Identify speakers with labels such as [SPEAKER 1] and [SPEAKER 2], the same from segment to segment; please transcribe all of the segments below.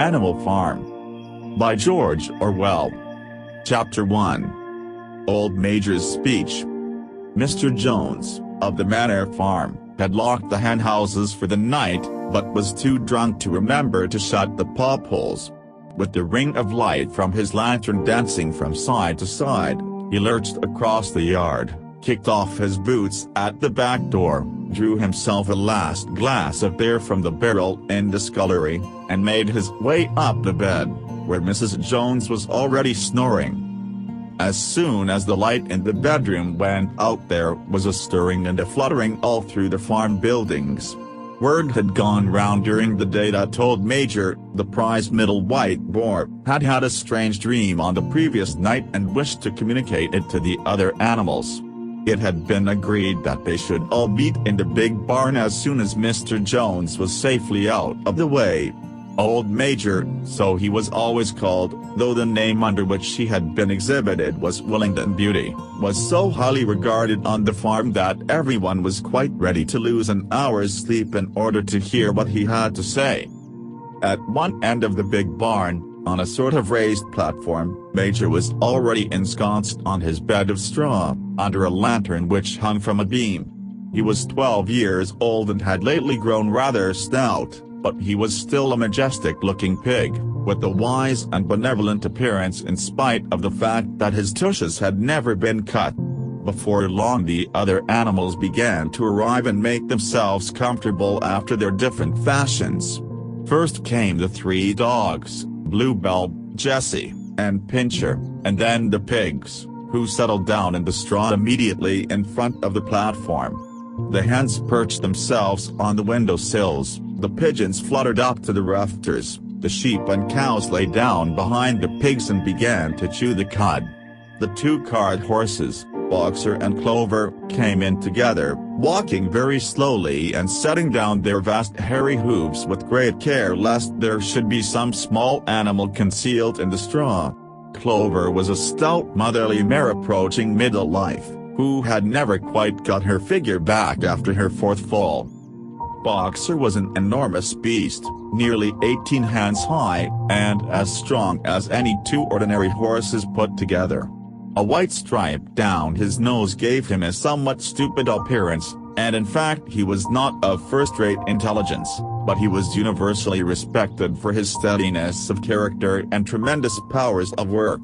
[SPEAKER 1] Animal Farm. By George Orwell. Chapter 1. Old Major's Speech. Mr. Jones, of the Manor Farm, had locked the henhouses for the night, but was too drunk to remember to shut the popholes. With the ring of light from his lantern dancing from side to side, he lurched across the yard, kicked off his boots at the back door, drew himself a last glass of beer from the barrel in the scullery, and made his way up the bed, where Mrs. Jones was already snoring. As soon as the light in the bedroom went out, there was a stirring and a fluttering all through the farm buildings. Word had gone round during the day that old Major, the prize middle white boar, had had a strange dream on the previous night and wished to communicate it to the other animals. It had been agreed that they should all meet in the big barn as soon as Mr. Jones was safely out of the way. Old Major, so he was always called, though the name under which he had been exhibited was Wellington Beauty, was so highly regarded on the farm that everyone was quite ready to lose an hour's sleep in order to hear what he had to say. At one end of the big barn, on a sort of raised platform, Major was already ensconced on his bed of straw, under a lantern which hung from a beam. He was 12 years old and had lately grown rather stout, but he was still a majestic-looking pig, with a wise and benevolent appearance in spite of the fact that his tushes had never been cut. Before long the other animals began to arrive and make themselves comfortable after their different fashions. First came the three dogs, Bluebell, Jessie, and Pincher, and then the pigs, who settled down in the straw immediately in front of the platform. The hens perched themselves on the window sills, the pigeons fluttered up to the rafters, the sheep and cows lay down behind the pigs and began to chew the cud. The two cart horses, Boxer and Clover, came in together, walking very slowly and setting down their vast hairy hooves with great care lest there should be some small animal concealed in the straw. Clover was a stout motherly mare approaching middle life, who had never quite got her figure back after her fourth fall. Boxer was an enormous beast, nearly 18 hands high, and as strong as any two ordinary horses put together. A white stripe down his nose gave him a somewhat stupid appearance, and in fact he was not of first-rate intelligence, but he was universally respected for his steadiness of character and tremendous powers of work.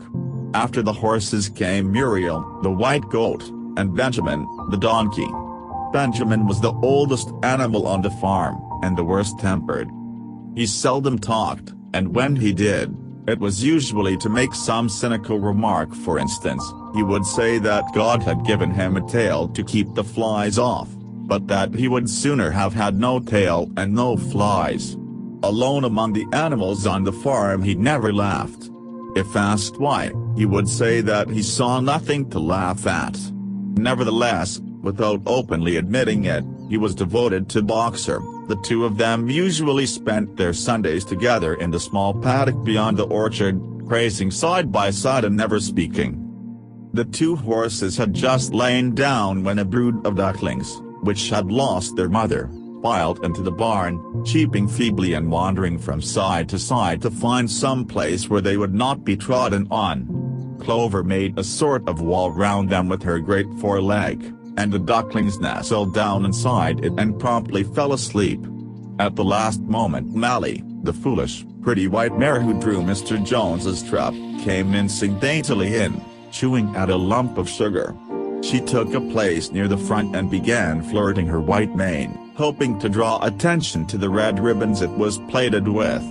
[SPEAKER 1] After the horses came Muriel, the white goat, and Benjamin, the donkey. Benjamin was the oldest animal on the farm, and the worst-tempered. He seldom talked, and when he did, it was usually to make some cynical remark. For instance, he would say that God had given him a tail to keep the flies off, but that he would sooner have had no tail and no flies. Alone among the animals on the farm he never laughed. If asked why, he would say that he saw nothing to laugh at. Nevertheless, without openly admitting it, he was devoted to Boxer. The two of them usually spent their Sundays together in the small paddock beyond the orchard, grazing side by side and never speaking. The two horses had just lain down when a brood of ducklings, which had lost their mother, filed into the barn, cheeping feebly and wandering from side to side to find some place where they would not be trodden on. Clover made a sort of wall round them with her great foreleg, and the ducklings nestled down inside it and promptly fell asleep. At the last moment Mally, the foolish, pretty white mare who drew Mr. Jones's trap, came mincing daintily in, chewing at a lump of sugar. She took a place near the front and began flirting her white mane, hoping to draw attention to the red ribbons it was plaited with.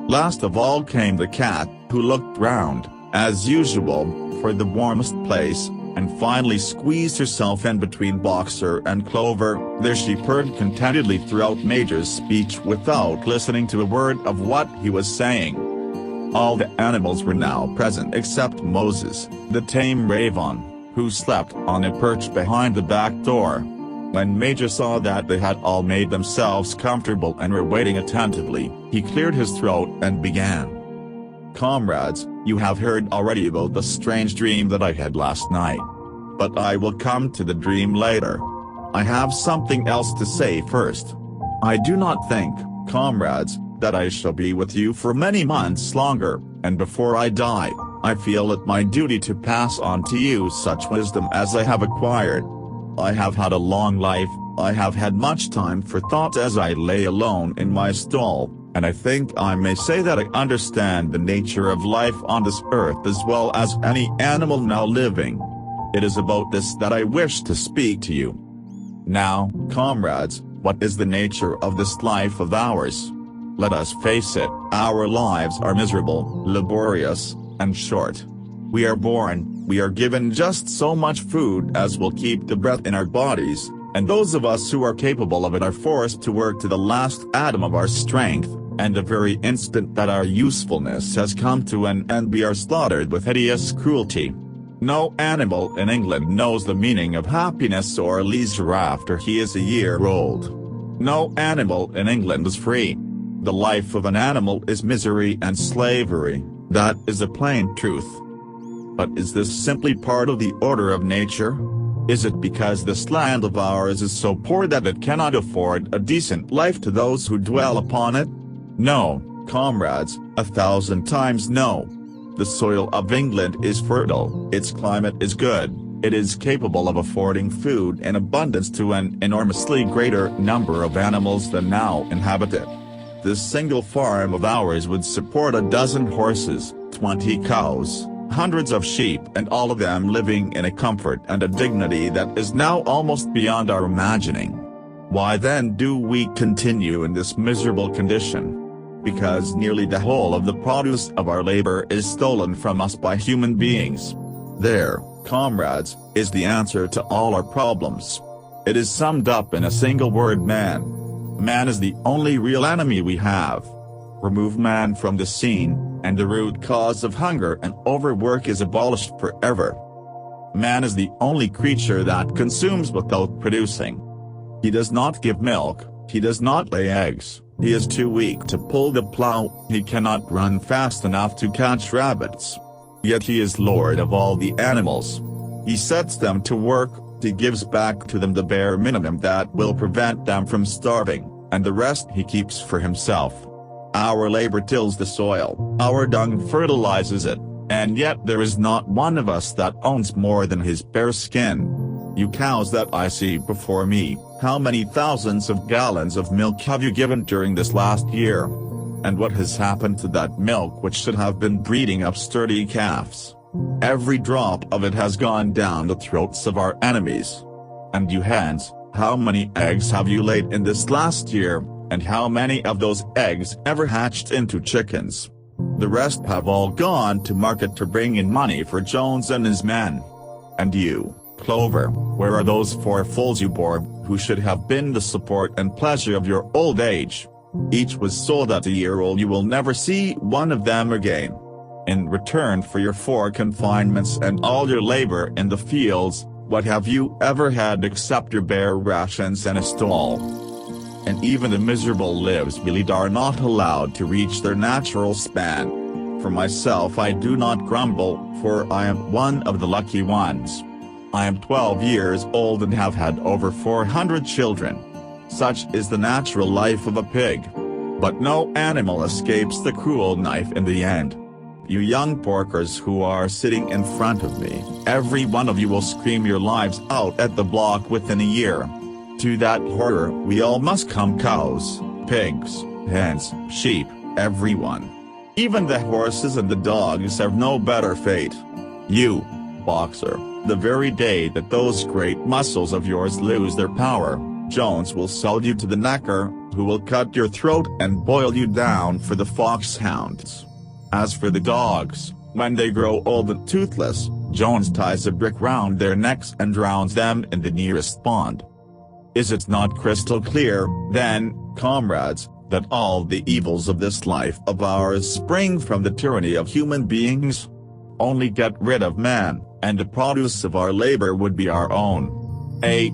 [SPEAKER 1] Last of all came the cat, who looked round, as usual, for the warmest place, and finally squeezed herself in between Boxer and Clover. There she purred contentedly throughout Major's speech without listening to a word of what he was saying. All the animals were now present except Moses, the tame raven, who slept on a perch behind the back door. When Major saw that they had all made themselves comfortable and were waiting attentively, he cleared his throat and began. "Comrades, you have heard already about the strange dream that I had last night. But I will come to the dream later. I have something else to say first. I do not think, comrades, that I shall be with you for many months longer, and before I die, I feel it my duty to pass on to you such wisdom as I have acquired. I have had a long life, I have had much time for thought as I lay alone in my stall, and I think I may say that I understand the nature of life on this earth as well as any animal now living. It is about this that I wish to speak to you. Now, comrades, what is the nature of this life of ours? Let us face it, our lives are miserable, laborious, and short. We are born, we are given just so much food as will keep the breath in our bodies, and those of us who are capable of it are forced to work to the last atom of our strength, and the very instant that our usefulness has come to an end we are slaughtered with hideous cruelty. No animal in England knows the meaning of happiness or leisure after he is a year old. No animal in England is free. The life of an animal is misery and slavery, that is a plain truth. But is this simply part of the order of nature? Is it because this land of ours is so poor that it cannot afford a decent life to those who dwell upon it? No, comrades, 1,000 times no. The soil of England is fertile, its climate is good, it is capable of affording food in abundance to an enormously greater number of animals than now inhabit it. This single farm of ours would support a dozen horses, 20 cows, hundreds of sheep, and all of them living in a comfort and a dignity that is now almost beyond our imagining. Why then do we continue in this miserable condition? Because nearly the whole of the produce of our labor is stolen from us by human beings. There, comrades, is the answer to all our problems. It is summed up in a single word: man. Man is the only real enemy we have. Remove man from the scene, and the root cause of hunger and overwork is abolished forever. Man is the only creature that consumes without producing. He does not give milk, he does not lay eggs, he is too weak to pull the plow, he cannot run fast enough to catch rabbits. Yet he is lord of all the animals. He sets them to work, he gives back to them the bare minimum that will prevent them from starving, and the rest he keeps for himself. Our labor tills the soil, our dung fertilizes it, and yet there is not one of us that owns more than his bare skin. You cows that I see before me, how many thousands of gallons of milk have you given during this last year? And what has happened to that milk which should have been breeding up sturdy calves? Every drop of it has gone down the throats of our enemies. And you hens, how many eggs have you laid in this last year, and how many of those eggs ever hatched into chickens? The rest have all gone to market to bring in money for Jones and his men. And you, Clover, where are those 4 foals you bore, who should have been the support and pleasure of your old age? Each was sold at a year old. You will never see one of them again. In return for your 4 confinements and all your labor in the fields, what have you ever had except your bare rations and a stall? And even the miserable lives we lead are not allowed to reach their natural span. For myself I do not grumble, for I am one of the lucky ones. I am 12 years old and have had over 400 children. Such is the natural life of a pig. But no animal escapes the cruel knife in the end. You young porkers who are sitting in front of me, every one of you will scream your lives out at the block within a year. To that horror we all must come: cows, pigs, hens, sheep, everyone. Even the horses and the dogs have no better fate. You, boxer, the very day that those great muscles of yours lose their power, Jones will sell you to the knacker, who will cut your throat and boil you down for the foxhounds. As for the dogs, when they grow old and toothless, Jones ties a brick round their necks and drowns them in the nearest pond. Is it not crystal clear, then, comrades, that all the evils of this life of ours spring from the tyranny of human beings? Only get rid of man, and the produce of our labor would be our own.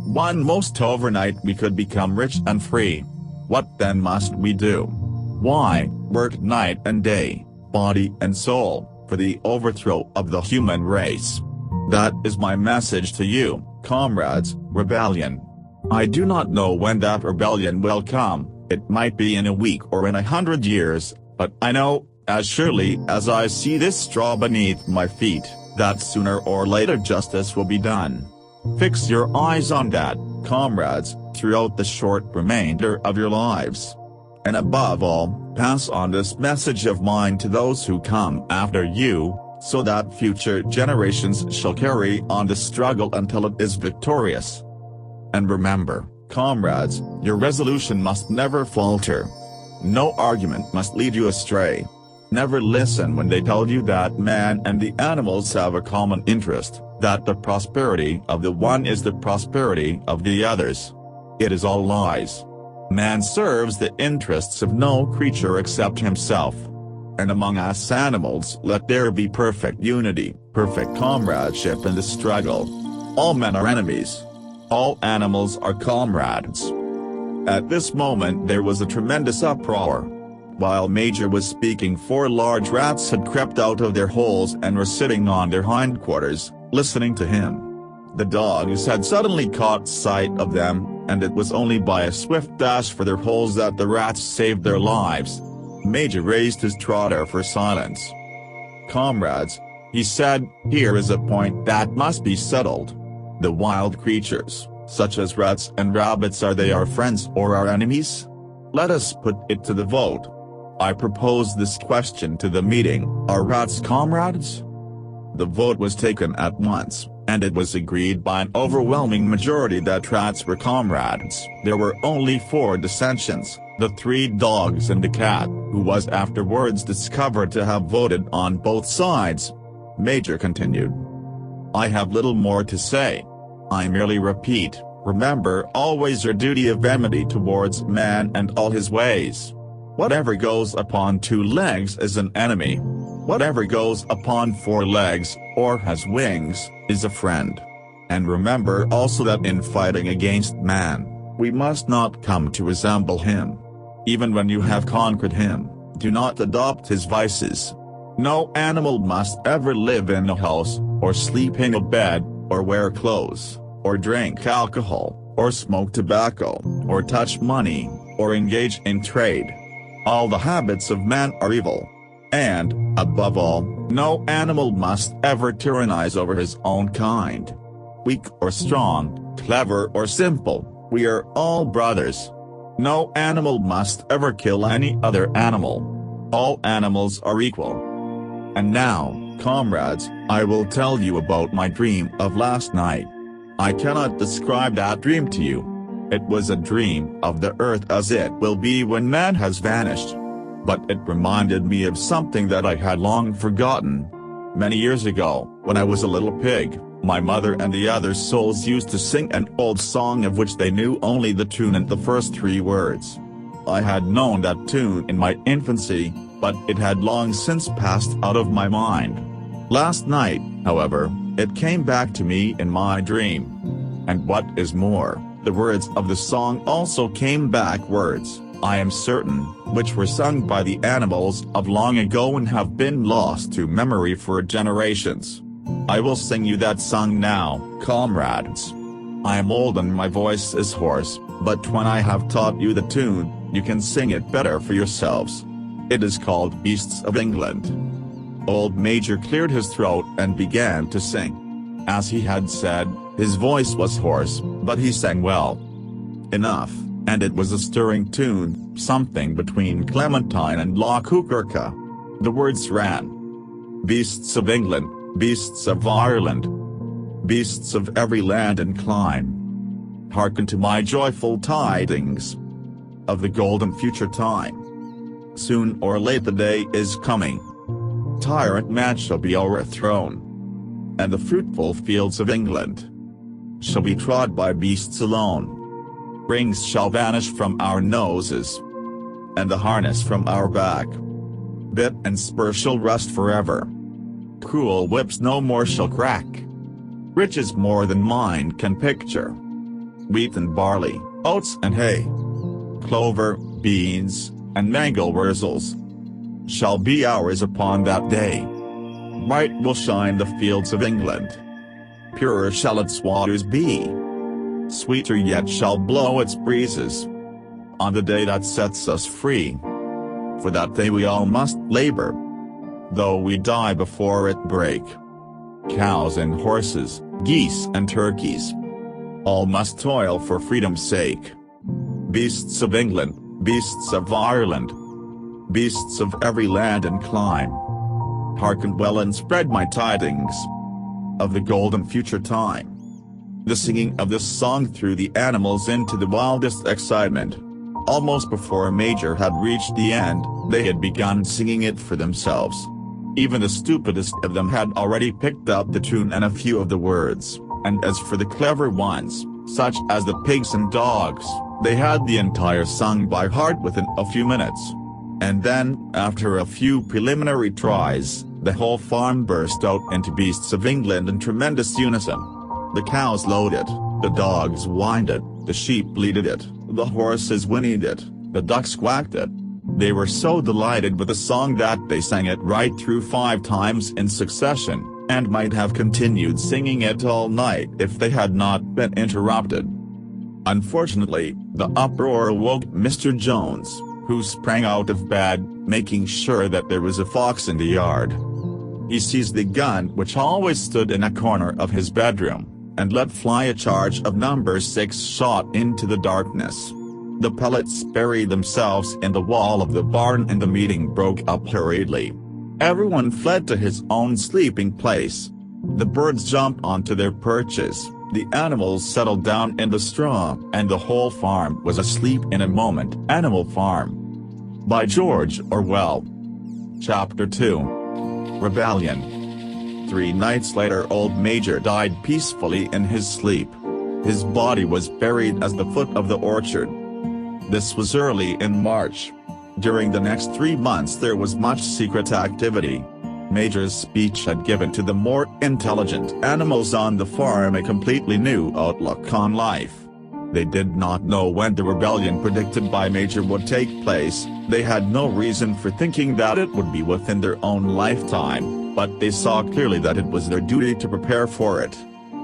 [SPEAKER 1] One most overnight we could become rich and free. What then must we do? Why, work night and day, body and soul, for the overthrow of the human race. That is my message to you, comrades: rebellion. I do not know when that rebellion will come, It might be in a week or in 100 years, but I know, as surely as I see this straw beneath my feet, that sooner or later justice will be done. Fix your eyes on that, comrades, throughout the short remainder of your lives. And above all, pass on this message of mine to those who come after you, so that future generations shall carry on the struggle until it is victorious. And remember, comrades, your resolution must never falter. No argument must lead you astray. Never listen when they tell you that man and the animals have a common interest, that the prosperity of the one is the prosperity of the others. It is all lies. Man serves the interests of no creature except himself. And among us animals let there be perfect unity, perfect comradeship in the struggle. All men are enemies. All animals are comrades. At this moment there was a tremendous uproar. While Major was speaking, 4 large rats had crept out of their holes and were sitting on their hindquarters, listening to him. The dogs had suddenly caught sight of them, and it was only by a swift dash for their holes that the rats saved their lives. Major raised his trotter for silence. "Comrades," he said, "here is a point that must be settled. The wild creatures, such as rats and rabbits, are they our friends or our enemies? Let us put it to the vote. I propose this question to the meeting: are rats comrades?" The vote was taken at once, and it was agreed by an overwhelming majority that rats were comrades. There were only 4 dissensions: the 3 dogs and the cat, who was afterwards discovered to have voted on both sides. Major continued. "I have little more to say. I merely repeat, remember always your duty of enmity towards man and all his ways. Whatever goes upon 2 legs is an enemy. Whatever goes upon 4 legs, or has wings, is a friend. And remember also that in fighting against man, we must not come to resemble him. Even when you have conquered him, do not adopt his vices. No animal must ever live in a house, or sleep in a bed, or wear clothes, or drink alcohol, or smoke tobacco, or touch money, or engage in trade. All the habits of man are evil. And, above all, no animal must ever tyrannize over his own kind. Weak or strong, clever or simple, we are all brothers. No animal must ever kill any other animal. All animals are equal. And now, comrades, I will tell you about my dream of last night. I cannot describe that dream to you. It was a dream of the earth as it will be when man has vanished. But it reminded me of something that I had long forgotten. Many years ago, when I was a little pig, my mother and the other souls used to sing an old song of which they knew only the tune and the first 3 words. I had known that tune in my infancy, but it had long since passed out of my mind. Last night, however, it came back to me in my dream. And what is more, the words of the song also came back, words, I am certain, which were sung by the animals of long ago and have been lost to memory for generations. I will sing you that song now, comrades. I am old and my voice is hoarse, but when I have taught you the tune, you can sing it better for yourselves. It is called Beasts of England. Old Major cleared his throat and began to sing. As he had said, his voice was hoarse, but he sang well enough, and it was a stirring tune, something between Clementine and La Cucurca. The words ran: Beasts of England, beasts of Ireland, beasts of every land and clime, hearken to my joyful tidings of the golden future time. Soon or late the day is coming. Tyrant man shall be overthrown, and the fruitful fields of England shall be trod by beasts alone. Rings shall vanish from our noses, and the harness from our back. Bit and spur shall rust forever. Cruel whips no more shall crack. Riches more than mind can picture. Wheat and barley, oats and hay, clover, beans, and mangel wurzels shall be ours upon that day. Bright will shine the fields of England. Purer shall its waters be. Sweeter yet shall blow its breezes. on the day that sets us free. For that day we all must labor, though we die before it break. Cows and horses, geese and turkeys, all must toil for freedom's sake. Beasts of England, beasts of Ireland, beasts of every land and clime, hearken well and spread my tidings of the golden future time. The singing of this song threw the animals into the wildest excitement. Almost before Major had reached the end, they had begun singing it for themselves. Even the stupidest of them had already picked up the tune and a few of the words, and as for the clever ones, such as the pigs and dogs, they had the entire song by heart within a few minutes. And then, after a few preliminary tries, the whole farm burst out into Beasts of England in tremendous unison. The cows lowed it, the dogs whined it, the sheep bleated it, the horses whinnied it, the ducks quacked it. They were so delighted with the song that they sang it right through 5 times in succession, and might have continued singing it all night if they had not been interrupted. Unfortunately, the uproar awoke Mr. Jones, who sprang out of bed, making sure that there was a fox in the yard. He seized the gun which always stood in a corner of his bedroom, and let fly a charge of number 6 shot into the darkness. The pellets buried themselves in the wall of the barn and the meeting broke up hurriedly. Everyone fled to his own sleeping place. The birds jumped onto their perches, the animals settled down in the straw, and the whole farm was asleep in a moment. Animal Farm. By George Orwell. Chapter 2. Rebellion. 3 nights later old Major died peacefully in his sleep. His body was buried at the foot of the orchard. This was early in March. During the next 3 months there was much secret activity. Major's speech had given to the more intelligent animals on the farm a completely new outlook on life. They did not know when the rebellion predicted by Major would take place. They had no reason for thinking that it would be within their own lifetime, but they saw clearly that it was their duty to prepare for it.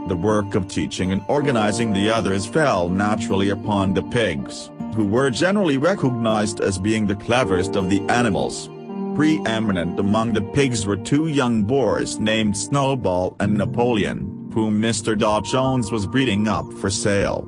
[SPEAKER 1] The work of teaching and organizing the others fell naturally upon the pigs, who were generally recognized as being the cleverest of the animals. Preeminent among the pigs were 2 young boars named Snowball and Napoleon, whom Mr. Jones was breeding up for sale.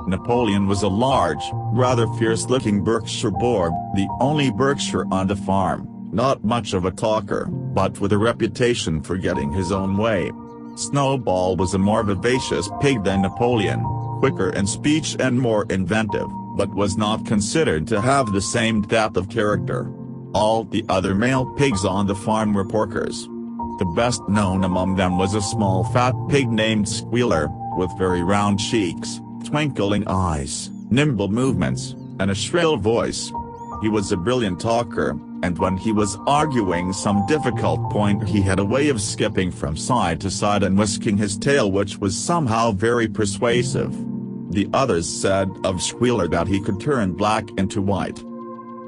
[SPEAKER 1] Napoleon was a large, rather fierce-looking Berkshire boar, the only Berkshire on the farm, not much of a talker, but with a reputation for getting his own way. Snowball was a more vivacious pig than Napoleon, quicker in speech and more inventive, but was not considered to have the same depth of character. All the other male pigs on the farm were porkers. The best known among them was a small fat pig named Squealer, with very round cheeks, twinkling eyes, nimble movements, and a shrill voice. He was a brilliant talker, and when he was arguing some difficult point he had a way of skipping from side to side and whisking his tail which was somehow very persuasive. The others said of Squealer that he could turn black into white.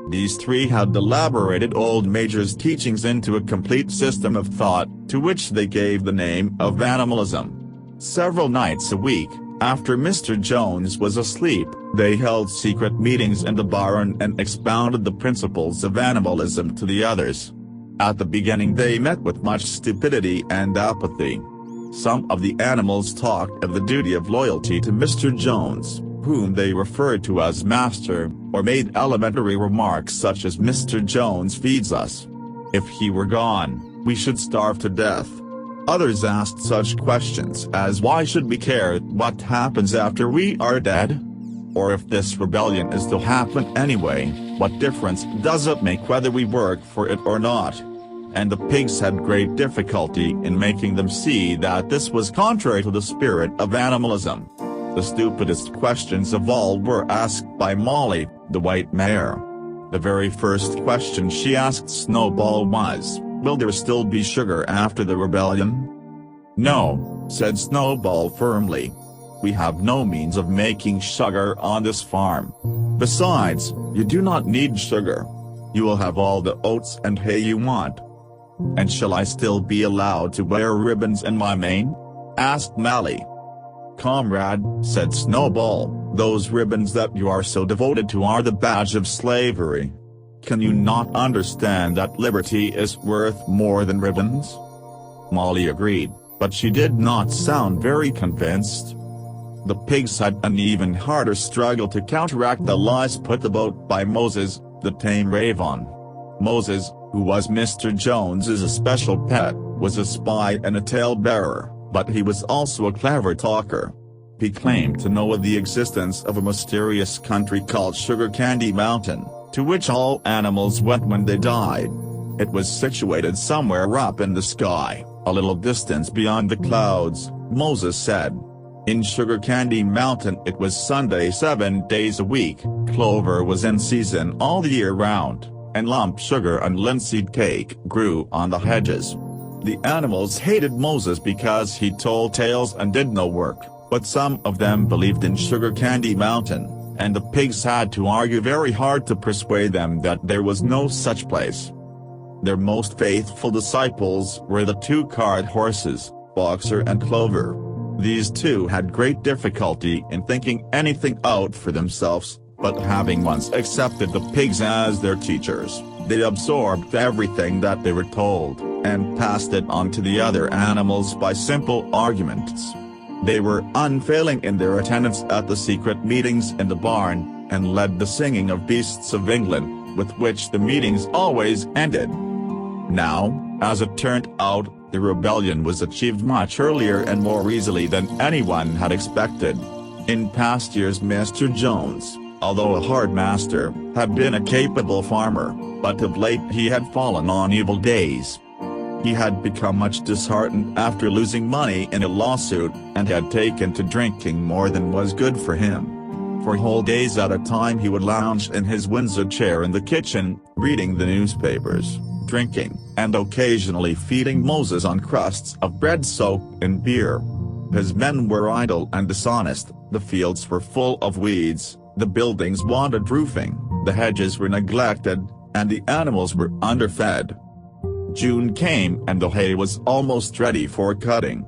[SPEAKER 1] These 3 had elaborated old Major's teachings into a complete system of thought, to which they gave the name of animalism. Several nights a week, after Mr. Jones was asleep, they held secret meetings in the barn and expounded the principles of animalism to the others. At the beginning they met with much stupidity and apathy. Some of the animals talked of the duty of loyalty to Mr. Jones, whom they referred to as Master, or made elementary remarks such as Mr. Jones feeds us. If he were gone, we should starve to death. Others asked such questions as why should we care what happens after we are dead? Or if this rebellion is to happen anyway, what difference does it make whether we work for it or not? And the pigs had great difficulty in making them see that this was contrary to the spirit of animalism. The stupidest questions of all were asked by Molly, the white mare. The very first question she asked Snowball was, "Will there still be sugar after the rebellion?" "No," said Snowball firmly. "We have no means of making sugar on this farm. Besides, you do not need sugar. You will have all the oats and hay you want." "And shall I still be allowed to wear ribbons in my mane?" asked Mally. "Comrade," said Snowball, Those ribbons that you are so devoted to are the badge of slavery. Can you not understand that liberty is worth more than ribbons?" Molly agreed, but she did not sound very convinced. The pigs had an even harder struggle to counteract the lies put about by Moses, the tame raven. Moses, who was Mr. Jones's special pet, was a spy and a tale-bearer, but he was also a clever talker. He claimed to know of the existence of a mysterious country called Sugar Candy Mountain, to which all animals went when they died. It was situated somewhere up in the sky, a little distance beyond the clouds, Moses said. In Sugar Candy Mountain it was Sunday 7 days a week, clover was in season all the year round, and lump sugar and linseed cake grew on the hedges. The animals hated Moses because he told tales and did no work, but some of them believed in Sugar Candy Mountain, and the pigs had to argue very hard to persuade them that there was no such place. Their most faithful disciples were the two cart horses, Boxer and Clover. These two had great difficulty in thinking anything out for themselves, but having once accepted the pigs as their teachers, they absorbed everything that they were told, and passed it on to the other animals by simple arguments. They were unfailing in their attendance at the secret meetings in the barn, and led the singing of Beasts of England, with which the meetings always ended. Now, as it turned out, the rebellion was achieved much earlier and more easily than anyone had expected. In past years Mr. Jones, although a hard master, had been a capable farmer, but of late he had fallen on evil days. He had become much disheartened after losing money in a lawsuit, and had taken to drinking more than was good for him. For whole days at a time he would lounge in his Windsor chair in the kitchen, reading the newspapers, drinking, and occasionally feeding Moses on crusts of bread soaked in beer. His men were idle and dishonest, the fields were full of weeds, the buildings wanted roofing, the hedges were neglected, and the animals were underfed. June came and the hay was almost ready for cutting.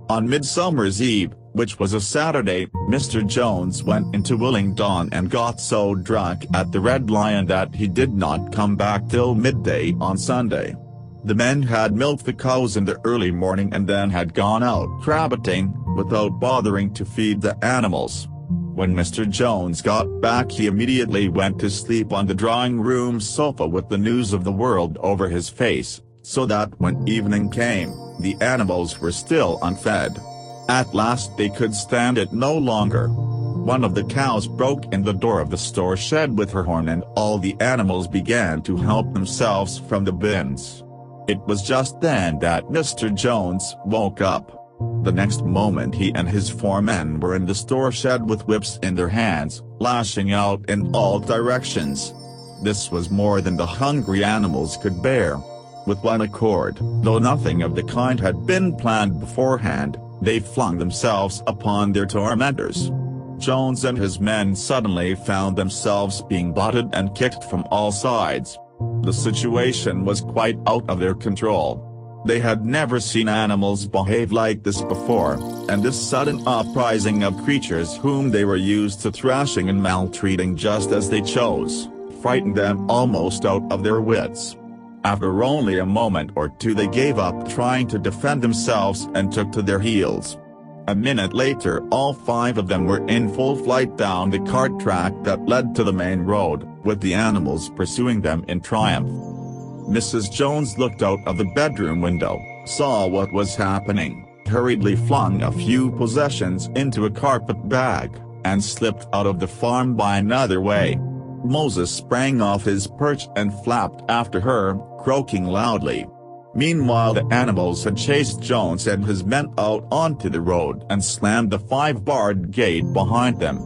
[SPEAKER 1] On Midsummer's Eve, which was a Saturday, Mr. Jones went into Willingdon and got so drunk at the Red Lion that he did not come back till midday on Sunday. The men had milked the cows in the early morning and then had gone out crabbiting, without bothering to feed the animals. When Mr. Jones got back he immediately went to sleep on the drawing-room sofa with the news of the world over his face, so that when evening came, the animals were still unfed. At last they could stand it no longer. One of the cows broke in the door of the store shed with her horn and all the animals began to help themselves from the bins. It was just then that Mr. Jones woke up. The next moment he and his 4 men were in the store shed with whips in their hands, lashing out in all directions. This was more than the hungry animals could bear. With one accord, though nothing of the kind had been planned beforehand, they flung themselves upon their tormentors. Jones and his men suddenly found themselves being butted and kicked from all sides. The situation was quite out of their control. They had never seen animals behave like this before, and this sudden uprising of creatures whom they were used to thrashing and maltreating just as they chose, frightened them almost out of their wits. After only a moment or two they gave up trying to defend themselves and took to their heels. A minute later all 5 of them were in full flight down the cart track that led to the main road, with the animals pursuing them in triumph. Mrs. Jones looked out of the bedroom window, saw what was happening, hurriedly flung a few possessions into a carpet bag, and slipped out of the farm by another way. Moses sprang off his perch and flapped after her, croaking loudly. Meanwhile the animals had chased Jones and his men out onto the road and slammed the 5-barred gate behind them.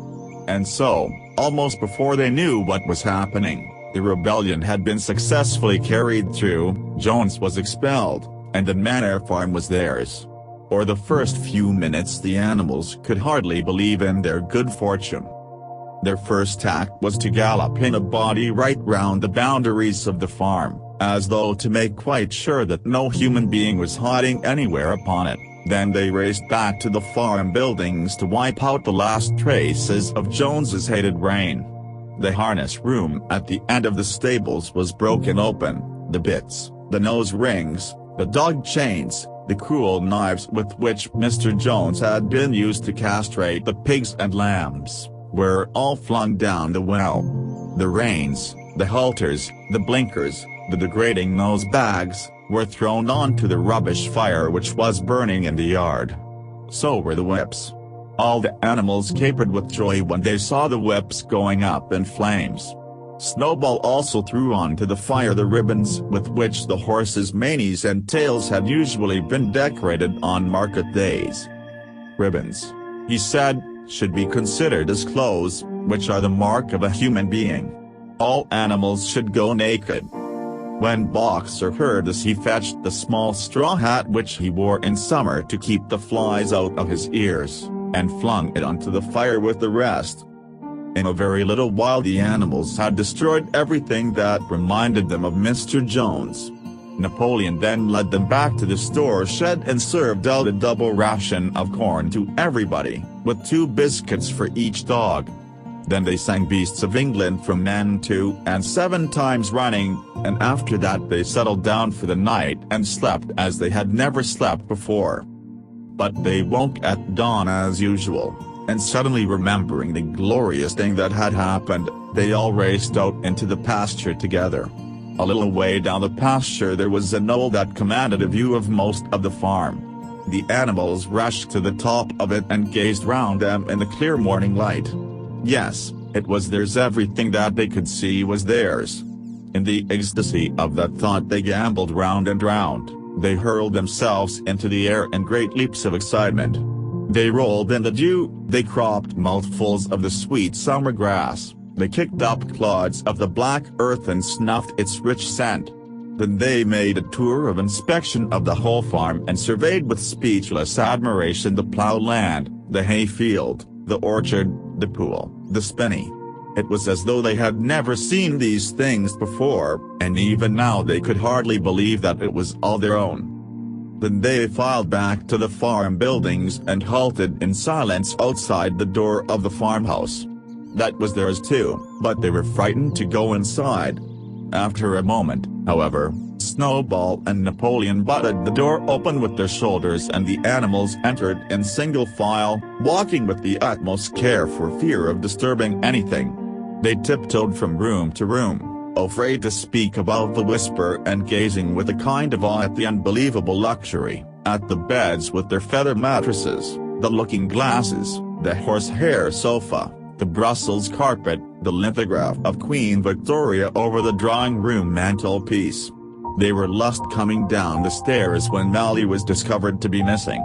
[SPEAKER 1] And so, almost before they knew what was happening, the rebellion had been successfully carried through, Jones was expelled, and the manor farm was theirs. For the first few minutes the animals could hardly believe in their good fortune. Their first act was to gallop in a body right round the boundaries of the farm, as though to make quite sure that no human being was hiding anywhere upon it. Then they raced back to the farm buildings to wipe out the last traces of Jones's hated reign. The harness room at the end of the stables was broken open, the bits, the nose rings, the dog chains, the cruel knives with which Mr. Jones had been used to castrate the pigs and lambs, were all flung down the well. The reins, the halters, the blinkers, the degrading nose bags, were thrown onto the rubbish fire which was burning in the yard. So were the whips. All the animals capered with joy when they saw the whips going up in flames. Snowball also threw onto the fire the ribbons with which the horses' manes and tails had usually been decorated on market days. Ribbons, he said, should be considered as clothes, which are the mark of a human being. All animals should go naked. When Boxer heard this, he fetched the small straw hat which he wore in summer to keep the flies out of his ears, and flung it onto the fire with the rest. In a very little while the animals had destroyed everything that reminded them of Mr. Jones. Napoleon then led them back to the store shed and served out a double ration of corn to everybody, with 2 biscuits for each dog. Then they sang Beasts of England from Men 2 and 7 times running, and after that they settled down for the night and slept as they had never slept before. But they woke at dawn as usual, and suddenly remembering the glorious thing that had happened, they all raced out into the pasture together. A little way down the pasture there was a knoll that commanded a view of most of the farm. The animals rushed to the top of it and gazed round them in the clear morning light. Yes, it was theirs. Everything that they could see was theirs. In the ecstasy of that thought they gamboled round and round, they hurled themselves into the air in great leaps of excitement. They rolled in the dew, they cropped mouthfuls of the sweet summer grass, they kicked up clods of the black earth and snuffed its rich scent. Then they made a tour of inspection of the whole farm and surveyed with speechless admiration the ploughed land, the hay field, the orchard, the pool, the spinney. It was as though they had never seen these things before, and even now they could hardly believe that it was all their own. Then they filed back to the farm buildings and halted in silence outside the door of the farmhouse. That was theirs too, but they were frightened to go inside. After a moment, however, Snowball and Napoleon butted the door open with their shoulders and the animals entered in single file, walking with the utmost care for fear of disturbing anything. They tiptoed from room to room, afraid to speak above the whisper and gazing with a kind of awe at the unbelievable luxury, at the beds with their feather mattresses, the looking glasses, the horsehair sofa, the Brussels carpet, the lithograph of Queen Victoria over the drawing-room mantelpiece. They were just coming down the stairs when Mally was discovered to be missing.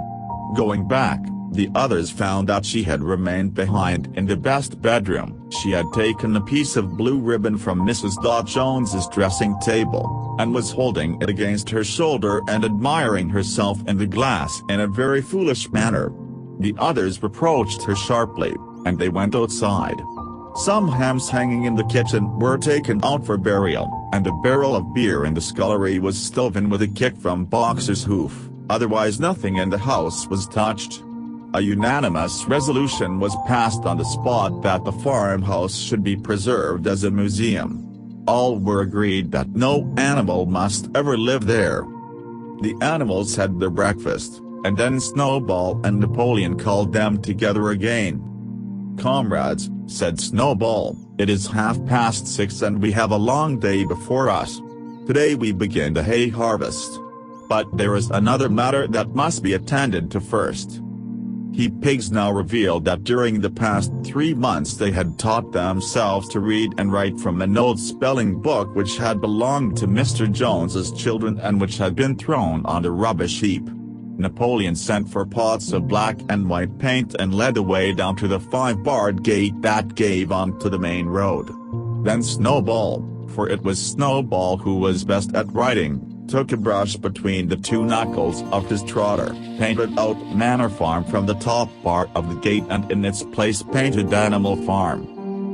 [SPEAKER 1] Going back, the others found that she had remained behind in the best bedroom. She had taken a piece of blue ribbon from Mrs. Jones's dressing table, and was holding it against her shoulder and admiring herself in the glass in a very foolish manner. The others reproached her sharply, and they went outside. Some hams hanging in the kitchen were taken out for burial, and a barrel of beer in the scullery was stoven with a kick from Boxer's hoof. Otherwise nothing in the house was touched. A unanimous resolution was passed on the spot that the farmhouse should be preserved as a museum. All were agreed that no animal must ever live there. The animals had their breakfast, and then Snowball and Napoleon called them together again. "Comrades," said Snowball, "it is 6:30 and we have a long day before us. Today we begin the hay harvest. But there is another matter that must be attended to first." He pigs now revealed that during the past 3 months they had taught themselves to read and write from an old spelling book which had belonged to Mr. Jones's children and which had been thrown on the rubbish heap. Napoleon sent for pots of black and white paint and led the way down to the 5-barred gate that gave onto the main road. Then Snowball, for it was Snowball who was best at writing, took a brush between the 2 knuckles of his trotter, painted out Manor Farm from the top part of the gate and in its place painted Animal Farm.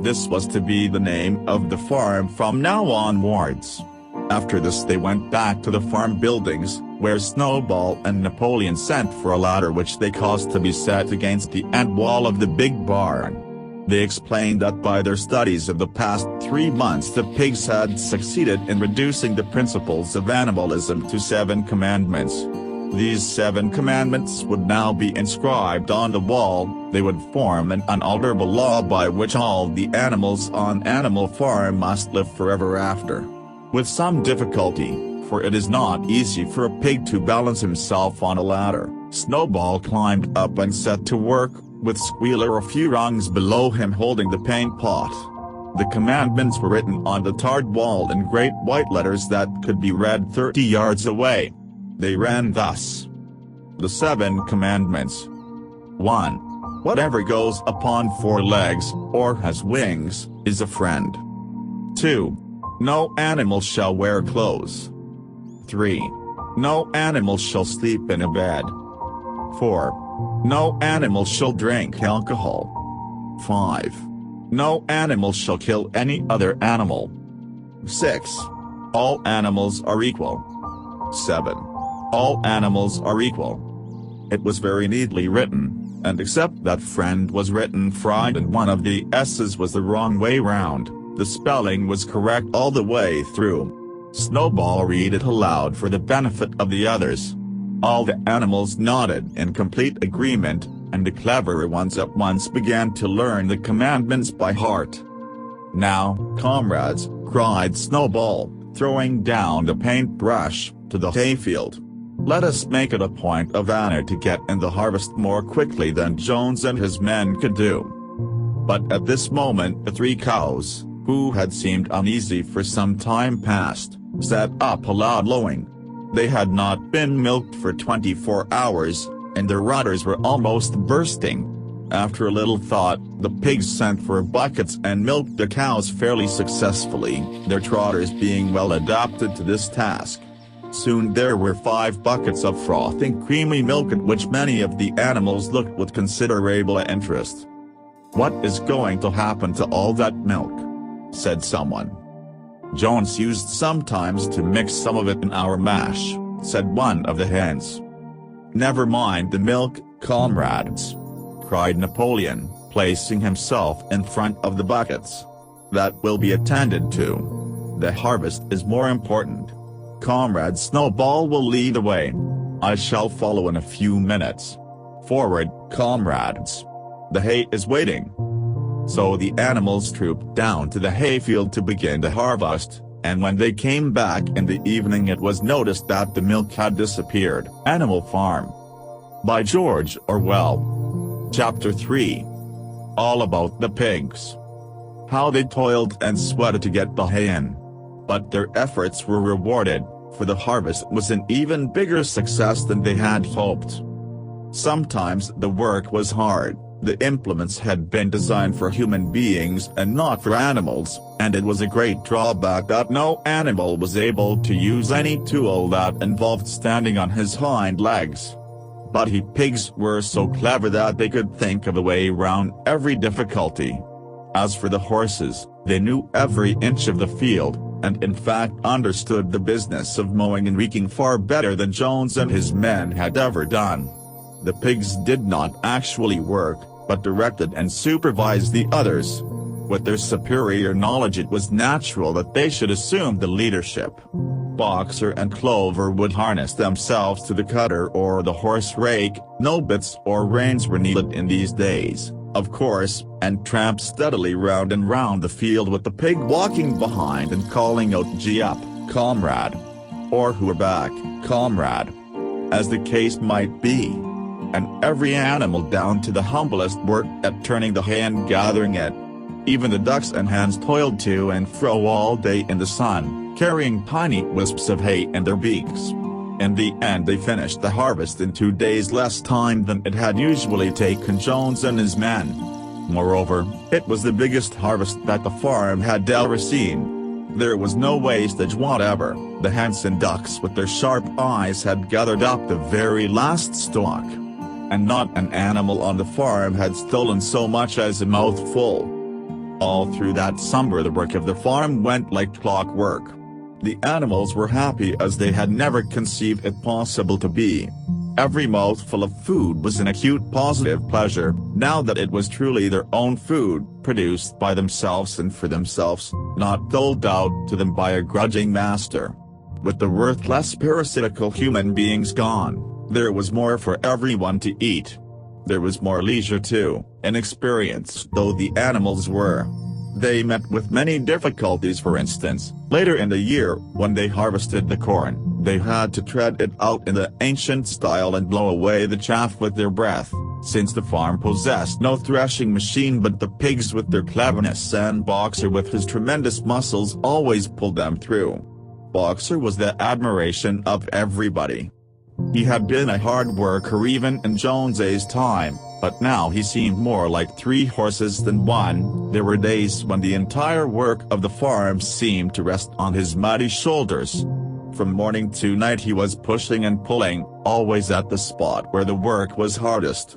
[SPEAKER 1] This was to be the name of the farm from now onwards. After this they went back to the farm buildings, where Snowball and Napoleon sent for a ladder which they caused to be set against the end wall of the big barn. They explained that by their studies of the past 3 months the pigs had succeeded in reducing the principles of animalism to 7 commandments. These 7 commandments would now be inscribed on the wall. They would form an unalterable law by which all the animals on Animal Farm must live forever after. With some difficulty, for it is not easy for a pig to balance himself on a ladder, Snowball climbed up and set to work, with Squealer a few rungs below him holding the paint pot. The commandments were written on the tarred wall in great white letters that could be read 30 yards away. They ran thus. The 7 commandments. 1. Whatever goes upon 4 legs, or has wings, is a friend. 2. No animal shall wear clothes. 3. No animal shall sleep in a bed. 4. No animal shall drink alcohol. 5. No animal shall kill any other animal. 6. All animals are equal. 7. All animals are equal. It was very neatly written, and except that friend was written fried and one of the S's was the wrong way round, the spelling was correct all the way through. Snowball read it aloud for the benefit of the others. All the animals nodded in complete agreement, and the cleverer ones at once began to learn the commandments by heart. Now, comrades, cried Snowball, throwing down the paintbrush, to the hayfield. Let us make it a point of honor to get in the harvest more quickly than Jones and his men could do. But at this moment the 3 cows, who had seemed uneasy for some time past, sat up aloud lowing. They had not been milked for 24 hours, and their udders were almost bursting. After a little thought, the pigs sent for buckets and milked the cows fairly successfully, their trotters being well adapted to this task. Soon there were 5 buckets of frothing creamy milk at which many of the animals looked with considerable interest. "What is going to happen to all that milk?" said someone. "Jones used sometimes to mix some of it in our mash," said one of the hens. "Never mind the milk, comrades," cried Napoleon, placing himself in front of the buckets. "That will be attended to. The harvest is more important. Comrade Snowball will lead the way. I shall follow in a few minutes. Forward, comrades. The hay is waiting." So the animals trooped down to the hayfield to begin the harvest, and when they came back in the evening it was noticed that the milk had disappeared. Animal Farm. By George Orwell. Chapter 3. All about the pigs. How they toiled and sweated to get the hay in. But their efforts were rewarded, for the harvest was an even bigger success than they had hoped. Sometimes the work was hard. The implements had been designed for human beings and not for animals, and it was a great drawback that no animal was able to use any tool that involved standing on his hind legs. But the pigs were so clever that they could think of a way round every difficulty. As for the horses, they knew every inch of the field, and in fact understood the business of mowing and reeking far better than Jones and his men had ever done. The pigs did not actually work, but directed and supervised the others. With their superior knowledge it was natural that they should assume the leadership. Boxer and Clover would harness themselves to the cutter or the horse rake, no bits or reins were needed in these days, of course, and tramped steadily round and round the field with the pig walking behind and calling out "Gee up, comrade," or "Who're back, comrade," as the case might be. And every animal down to the humblest worked at turning the hay and gathering it. Even the ducks and hens toiled to and fro all day in the sun, carrying tiny wisps of hay in their beaks. In the end they finished the harvest in 2 days less time than it had usually taken Jones and his men. Moreover, it was the biggest harvest that the farm had ever seen. There was no wastage whatever. The hens and ducks with their sharp eyes had gathered up the very last stalk. And not an animal on the farm had stolen so much as a mouthful. All through that summer the work of the farm went like clockwork. The animals were happy as they had never conceived it possible to be. Every mouthful of food was an acute positive pleasure, now that it was truly their own food, produced by themselves and for themselves, not doled out to them by a grudging master. With the worthless parasitical human beings gone, there was more for everyone to eat. There was more leisure too, inexperienced though the animals were. They met with many difficulties. For instance, later in the year, when they harvested the corn, they had to tread it out in the ancient style and blow away the chaff with their breath, since the farm possessed no threshing machine, but the pigs with their cleverness and Boxer with his tremendous muscles always pulled them through. Boxer was the admiration of everybody. He had been a hard worker even in Jones's time, but now he seemed more like 3 horses than 1. There were days when the entire work of the farm seemed to rest on his mighty shoulders. From morning to night he was pushing and pulling, always at the spot where the work was hardest.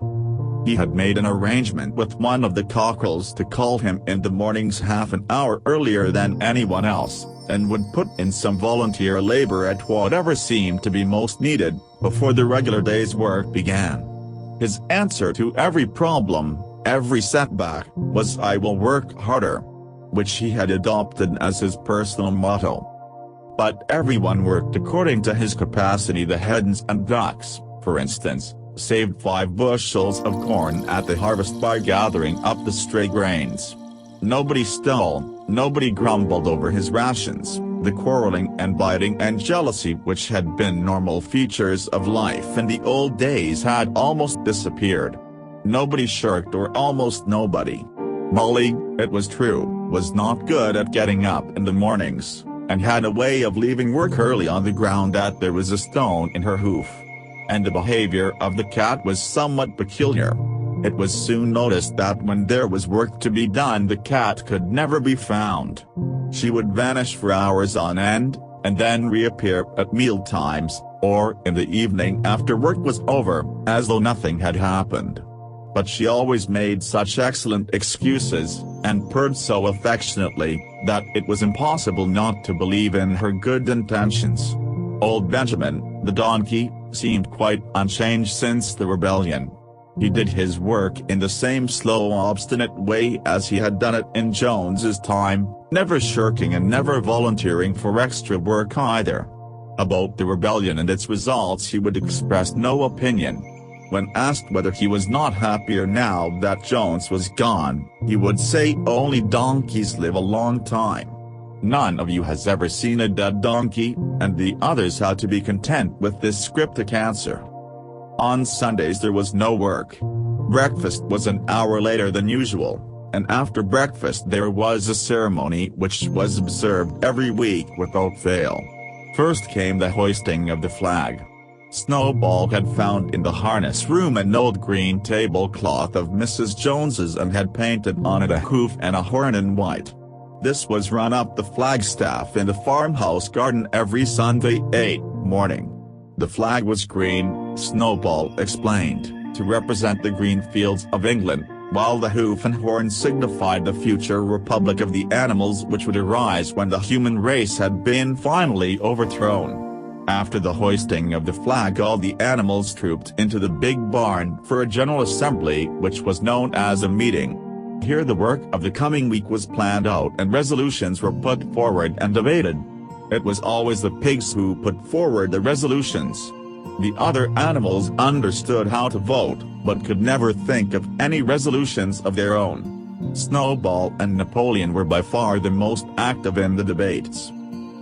[SPEAKER 1] He had made an arrangement with one of the cockerels to call him in the mornings half an hour earlier than anyone else, and would put in some volunteer labor at whatever seemed to be most needed, before the regular day's work began. His answer to every problem, every setback, was "I will work harder," which he had adopted as his personal motto. But everyone worked according to his capacity. The hens and ducks, for instance, saved 5 bushels of corn at the harvest by gathering up the stray grains. Nobody stole, nobody grumbled over his rations. The quarreling and biting and jealousy which had been normal features of life in the old days had almost disappeared. Nobody shirked, or almost nobody. Molly, it was true, was not good at getting up in the mornings, and had a way of leaving work early on the ground that there was a stone in her hoof. And the behavior of the cat was somewhat peculiar. It was soon noticed that when there was work to be done, the cat could never be found. She would vanish for hours on end, and then reappear at meal times, or in the evening after work was over, as though nothing had happened. But she always made such excellent excuses, and purred so affectionately, that it was impossible not to believe in her good intentions. Old Benjamin, the donkey, seemed quite unchanged since the rebellion. He did his work in the same slow, obstinate way as he had done it in Jones's time, never shirking and never volunteering for extra work either. About the rebellion and its results he would express no opinion. When asked whether he was not happier now that Jones was gone, he would say, "Only donkeys live a long time. None of you has ever seen a dead donkey," and the others had to be content with this cryptic answer. On Sundays there was no work. Breakfast was an hour later than usual, and after breakfast there was a ceremony which was observed every week without fail. First came the hoisting of the flag. Snowball had found in the harness room an old green tablecloth of Mrs. Jones's and had painted on it a hoof and a horn in white. This was run up the flagstaff in the farmhouse garden every Sunday morning. The flag was green, Snowball explained, to represent the green fields of England, while the hoof and horn signified the future republic of the animals which would arise when the human race had been finally overthrown. After the hoisting of the flag all the animals trooped into the big barn for a general assembly which was known as a meeting. Here the work of the coming week was planned out and resolutions were put forward and debated. It was always the pigs who put forward the resolutions. The other animals understood how to vote, but could never think of any resolutions of their own. Snowball and Napoleon were by far the most active in the debates.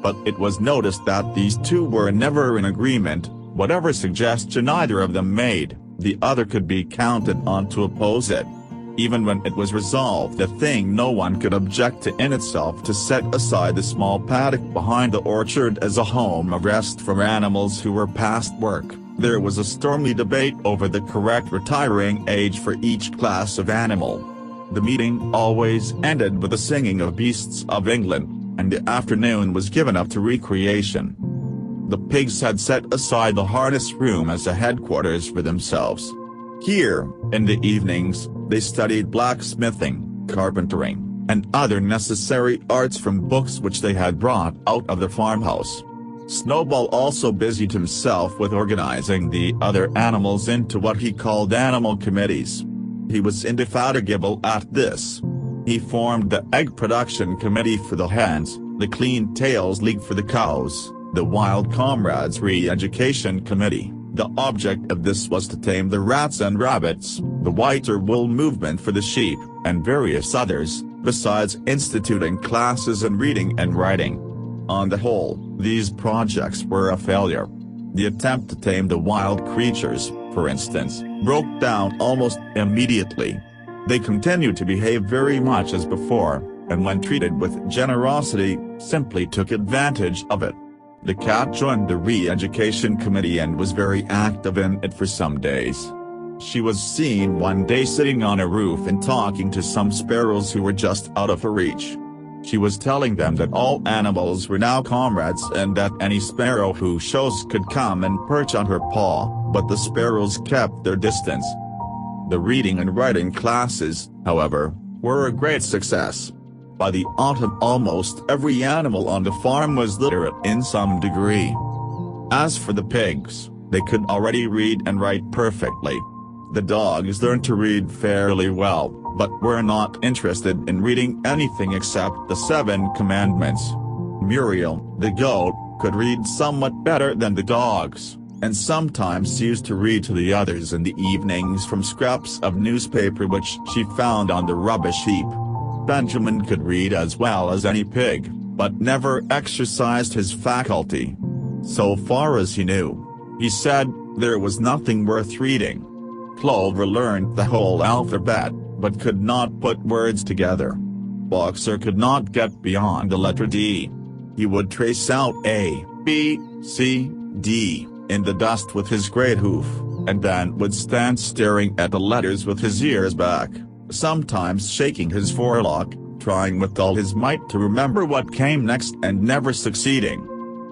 [SPEAKER 1] But it was noticed that these two were never in agreement. Whatever suggestion either of them made, the other could be counted on to oppose it. Even when it was resolved a thing no one could object to in itself, to set aside the small paddock behind the orchard as a home of rest for animals who were past work, there was a stormy debate over the correct retiring age for each class of animal. The meeting always ended with the singing of Beasts of England, and the afternoon was given up to recreation. The pigs had set aside the harness room as a headquarters for themselves. Here, in the evenings, they studied blacksmithing, carpentering, and other necessary arts from books which they had brought out of the farmhouse. Snowball also busied himself with organizing the other animals into what he called animal committees. He was indefatigable at this. He formed the Egg Production Committee for the hens, the Clean Tails League for the cows, the Wild Comrades Re-Education Committee. The object of this was to tame the rats and rabbits, the Whiter Wool Movement for the sheep, and various others, besides instituting classes in reading and writing. On the whole, these projects were a failure. The attempt to tame the wild creatures, for instance, broke down almost immediately. They continued to behave very much as before, and when treated with generosity, simply took advantage of it. The cat joined the Re-Education Committee and was very active in it for some days. She was seen one day sitting on a roof and talking to some sparrows who were just out of her reach. She was telling them that all animals were now comrades and that any sparrow who chose could come and perch on her paw, but the sparrows kept their distance. The reading and writing classes, however, were a great success. By the autumn almost every animal on the farm was literate in some degree. As for the pigs, they could already read and write perfectly. The dogs learned to read fairly well, but were not interested in reading anything except the 7 Commandments. Muriel, the goat, could read somewhat better than the dogs, and sometimes used to read to the others in the evenings from scraps of newspaper which she found on the rubbish heap. Benjamin could read as well as any pig, but never exercised his faculty. So far as he knew, he said, there was nothing worth reading. Clover learned the whole alphabet, but could not put words together. Boxer could not get beyond the letter D. He would trace out A, B, C, D, in the dust with his great hoof, and then would stand staring at the letters with his ears back, sometimes shaking his forelock, trying with all his might to remember what came next and never succeeding.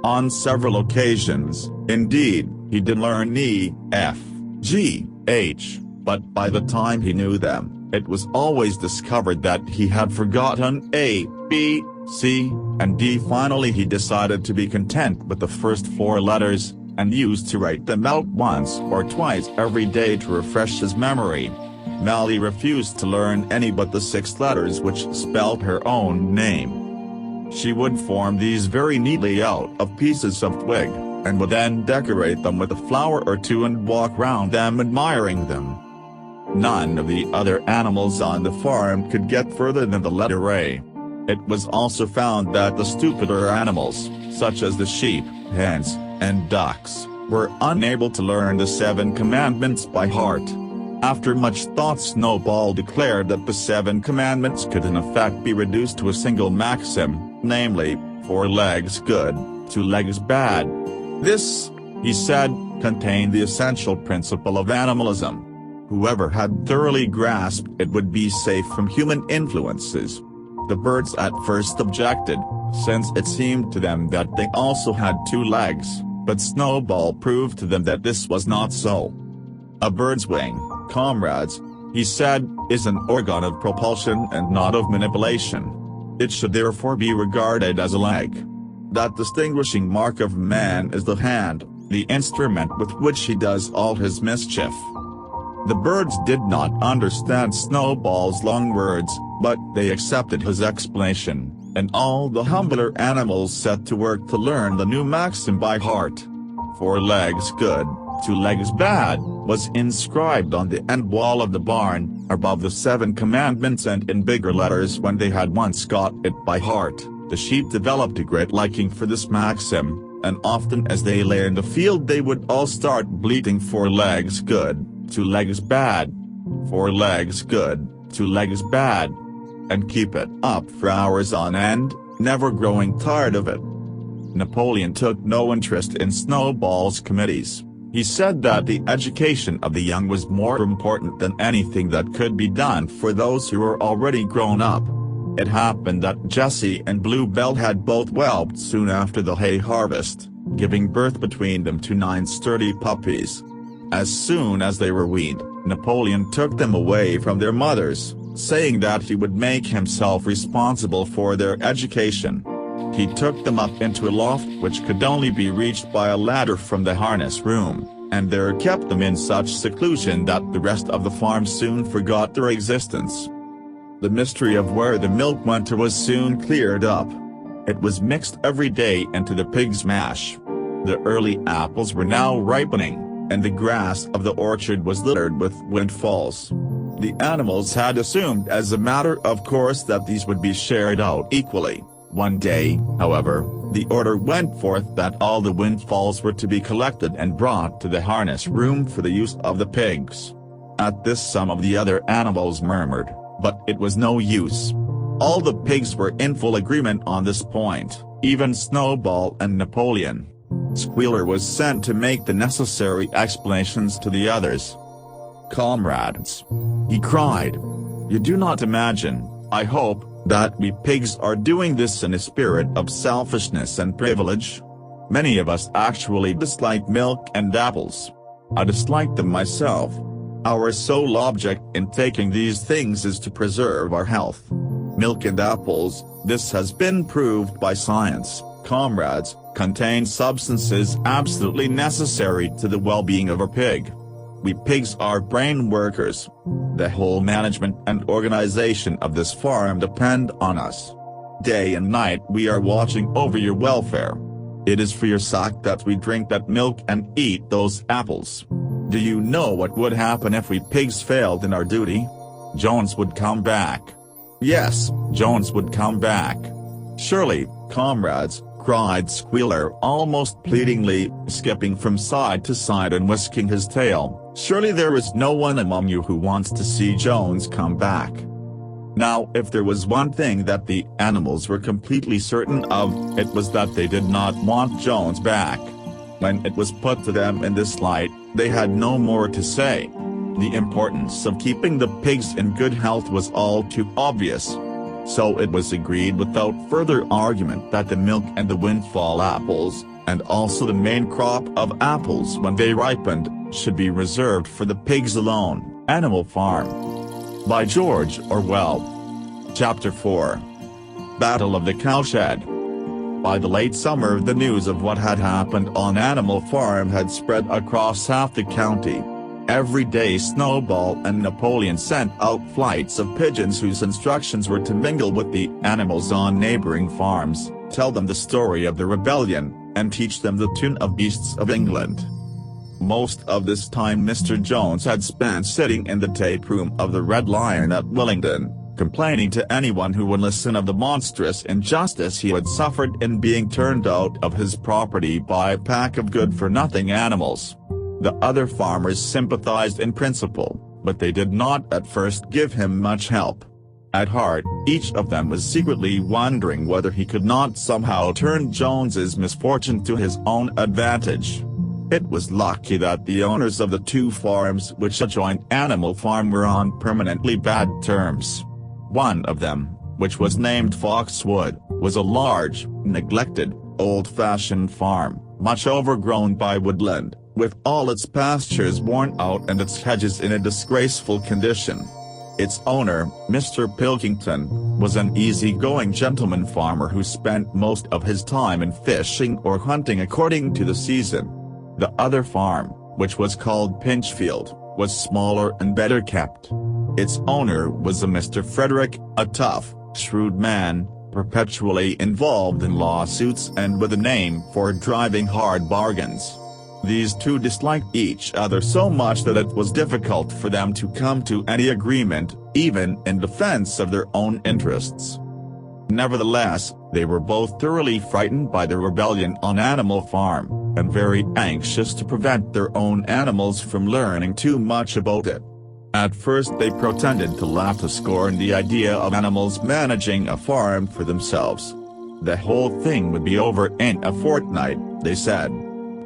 [SPEAKER 1] On several occasions, indeed, he did learn E, F, G, H, but by the time he knew them, it was always discovered that he had forgotten A, B, C, and D. Finally he decided to be content with the first 4 letters, and used to write them out once or twice every day to refresh his memory. Mally refused to learn any but the 6 letters which spelled her own name. She would form these very neatly out of pieces of twig, and would then decorate them with a flower or two and walk round them admiring them. None of the other animals on the farm could get further than the letter A. It was also found that the stupider animals, such as the sheep, hens, and ducks, were unable to learn the 7 Commandments by heart. After much thought Snowball declared that the 7 Commandments could in effect be reduced to a single maxim, namely, 4 legs good, 2 legs bad. This, he said, contained the essential principle of animalism. Whoever had thoroughly grasped it would be safe from human influences. The birds at first objected, since it seemed to them that they also had 2 legs, but Snowball proved to them that this was not so. A bird's wing, comrades, he said, is an organ of propulsion and not of manipulation. It should therefore be regarded as a leg. That distinguishing mark of man is the hand, the instrument with which he does all his mischief. The birds did not understand Snowball's long words, but they accepted his explanation, and all the humbler animals set to work to learn the new maxim by heart. 4 legs good, 2 legs bad, was inscribed on the end wall of the barn, above the 7 Commandments and in bigger letters. When they had once got it by heart, the sheep developed a great liking for this maxim, and often as they lay in the field they would all start bleating 4 legs good, 2 legs bad, 4 legs good, 2 legs bad, and keep it up for hours on end, never growing tired of it. Napoleon took no interest in Snowball's committees. He said that the education of the young was more important than anything that could be done for those who were already grown up. It happened that Jessie and Bluebell had both whelped soon after the hay harvest, giving birth between them to 9 sturdy puppies. As soon as they were weaned, Napoleon took them away from their mothers, saying that he would make himself responsible for their education. He took them up into a loft which could only be reached by a ladder from the harness room, and there kept them in such seclusion that the rest of the farm soon forgot their existence. The mystery of where the milk went to was soon cleared up. It was mixed every day into the pig's mash. The early apples were now ripening, and the grass of the orchard was littered with windfalls. The animals had assumed as a matter of course that these would be shared out equally. One day, however, the order went forth that all the windfalls were to be collected and brought to the harness room for the use of the pigs. At this some of the other animals murmured, but it was no use. All the pigs were in full agreement on this point, even Snowball and Napoleon. Squealer was sent to make the necessary explanations to the others. "Comrades," he cried, "you do not imagine, I hope, that we pigs are doing this in a spirit of selfishness and privilege? Many of us actually dislike milk and apples. I dislike them myself. Our sole object in taking these things is to preserve our health. Milk and apples, this has been proved by science, comrades, contain substances absolutely necessary to the well-being of a pig. We pigs are brain workers. The whole management and organization of this farm depend on us. Day and night we are watching over your welfare. It is for your sake that we drink that milk and eat those apples. Do you know what would happen if we pigs failed in our duty? Jones would come back. Yes, Jones would come back. Surely, comrades, cried Squealer almost pleadingly, skipping from side to side and whisking his tail, surely there is no one among you who wants to see Jones come back. Now if there was one thing that the animals were completely certain of, it was that they did not want Jones back. When it was put to them in this light, they had no more to say. The importance of keeping the pigs in good health was all too obvious. So it was agreed without further argument that the milk and the windfall apples, and also the main crop of apples when they ripened, should be reserved for the pigs alone. Animal Farm. By George Orwell. Chapter 4. Battle of the Cowshed. By the late summer the news of what had happened on Animal Farm had spread across half the county. Every day Snowball and Napoleon sent out flights of pigeons whose instructions were to mingle with the animals on neighboring farms, tell them the story of the rebellion, and teach them the tune of Beasts of England. Most of this time Mr. Jones had spent sitting in the tape room of the Red Lion at Willingdon, complaining to anyone who would listen of the monstrous injustice he had suffered in being turned out of his property by a pack of good-for-nothing animals. The other farmers sympathized in principle, but they did not at first give him much help. At heart, each of them was secretly wondering whether he could not somehow turn Jones's misfortune to his own advantage. It was lucky that the owners of the two farms which adjoined Animal Farm were on permanently bad terms. One of them, which was named Foxwood, was a large, neglected, old-fashioned farm, much overgrown by woodland, with all its pastures worn out and its hedges in a disgraceful condition. Its owner, Mr. Pilkington, was an easy-going gentleman farmer who spent most of his time in fishing or hunting according to the season. The other farm, which was called Pinchfield, was smaller and better kept. Its owner was a Mr. Frederick, a tough, shrewd man, perpetually involved in lawsuits and with a name for driving hard bargains. These two disliked each other so much that it was difficult for them to come to any agreement, even in defense of their own interests. Nevertheless, they were both thoroughly frightened by the rebellion on Animal Farm, and very anxious to prevent their own animals from learning too much about it. At first they pretended to laugh to scorn the idea of animals managing a farm for themselves. The whole thing would be over in a fortnight, they said.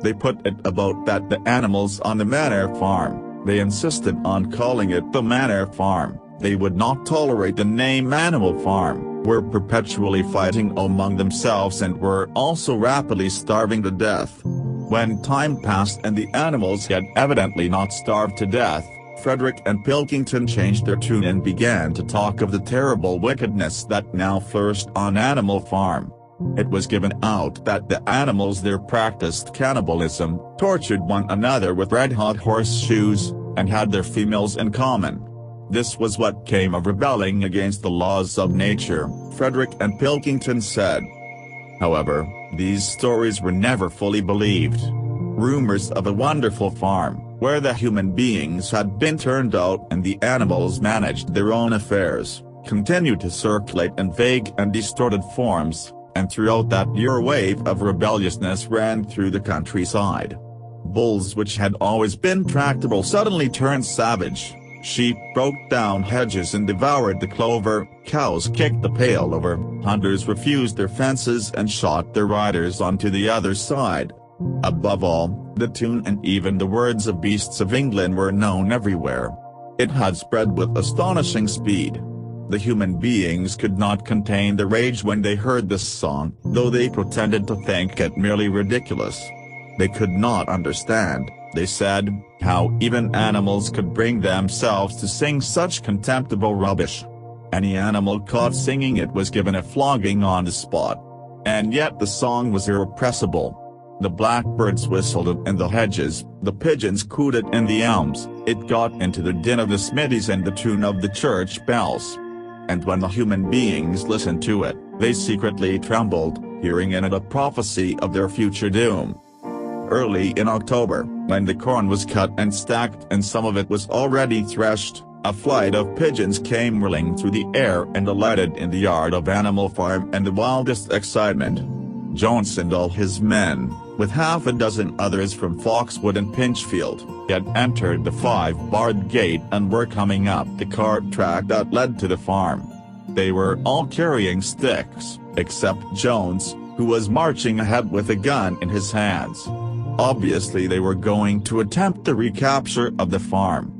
[SPEAKER 1] They put it about that the animals on the Manor Farm, they insisted on calling it the Manor Farm, they would not tolerate the name Animal Farm, were perpetually fighting among themselves and were also rapidly starving to death. When time passed and the animals had evidently not starved to death, Frederick and Pilkington changed their tune and began to talk of the terrible wickedness that now flourished on Animal Farm. It was given out that the animals there practiced cannibalism, tortured one another with red-hot horseshoes, and had their females in common. This was what came of rebelling against the laws of nature, Frederick and Pilkington said. However, these stories were never fully believed. Rumors of a wonderful farm, where the human beings had been turned out and the animals managed their own affairs, continued to circulate in vague and distorted forms, and throughout that year a wave of rebelliousness ran through the countryside. Bulls which had always been tractable suddenly turned savage, sheep broke down hedges and devoured the clover, cows kicked the pail over, hunters refused their fences and shot their riders onto the other side. Above all, the tune and even the words of Beasts of England were known everywhere. It had spread with astonishing speed. The human beings could not contain their rage when they heard this song, though they pretended to think it merely ridiculous. They could not understand, they said, how even animals could bring themselves to sing such contemptible rubbish. Any animal caught singing it was given a flogging on the spot. And yet the song was irrepressible. The blackbirds whistled in the hedges, the pigeons cooted in the elms, it got into the din of the smithies and the tune of the church bells. And when the human beings listened to it, they secretly trembled, hearing in it a prophecy of their future doom. Early in October, when the corn was cut and stacked and some of it was already threshed, a flight of pigeons came whirling through the air and alighted in the yard of Animal Farm in the wildest excitement. Jones and all his men, with half a dozen others from Foxwood and Pinchfield, had entered the 5-barred gate and were coming up the cart track that led to the farm. They were all carrying sticks, except Jones, who was marching ahead with a gun in his hands. Obviously they were going to attempt the recapture of the farm.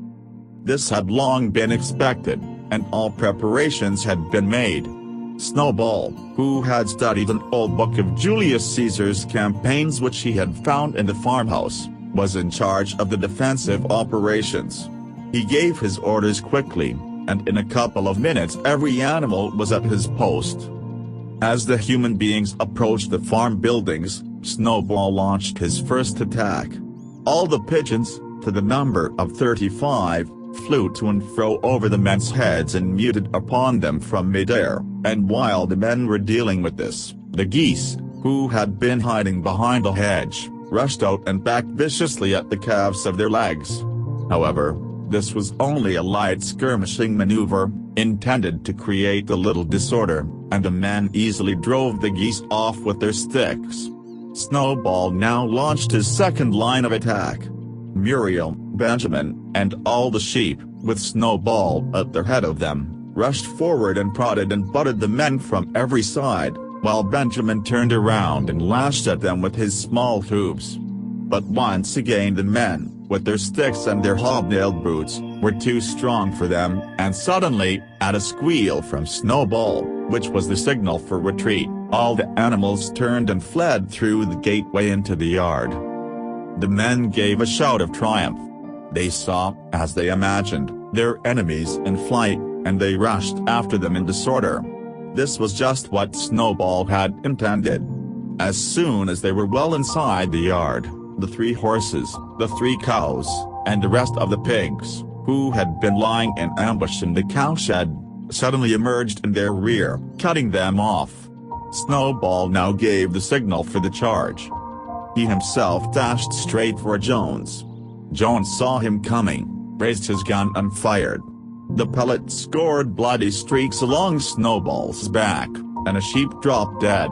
[SPEAKER 1] This had long been expected, and all preparations had been made. Snowball, who had studied an old book of Julius Caesar's campaigns which he had found in the farmhouse, was in charge of the defensive operations. He gave his orders quickly, and in a couple of minutes every animal was at his post. As the human beings approached the farm buildings, Snowball launched his first attack. All the pigeons, to the number of 35, flew to and fro over the men's heads and muted upon them from midair, and while the men were dealing with this, the geese, who had been hiding behind a hedge, rushed out and backed viciously at the calves of their legs. However, this was only a light skirmishing maneuver, intended to create a little disorder, and the men easily drove the geese off with their sticks. Snowball now launched his second line of attack. Muriel, Benjamin, and all the sheep, with Snowball at the head of them, rushed forward and prodded and butted the men from every side, while Benjamin turned around and lashed at them with his small hooves. But once again the men, with their sticks and their hobnailed boots, were too strong for them, and suddenly, at a squeal from Snowball, which was the signal for retreat, all the animals turned and fled through the gateway into the yard. The men gave a shout of triumph. They saw, as they imagined, their enemies in flight, and they rushed after them in disorder. This was just what Snowball had intended. As soon as they were well inside the yard, the 3 horses, the 3 cows, and the rest of the pigs, who had been lying in ambush in the cowshed, suddenly emerged in their rear, cutting them off. Snowball now gave the signal for the charge. He himself dashed straight for Jones. Jones saw him coming, raised his gun and fired. The pellet scored bloody streaks along Snowball's back, and a sheep dropped dead.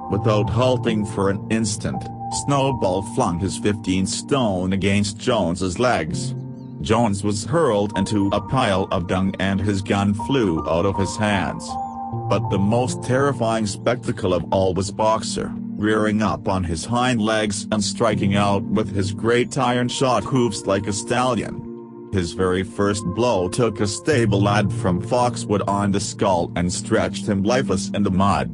[SPEAKER 1] Without halting for an instant, Snowball flung his 15-stone against Jones's legs. Jones was hurled into a pile of dung and his gun flew out of his hands. But the most terrifying spectacle of all was Boxer, rearing up on his hind legs and striking out with his great iron-shod hoofs like a stallion. His very first blow took a stable lad from Foxwood on the skull and stretched him lifeless in the mud.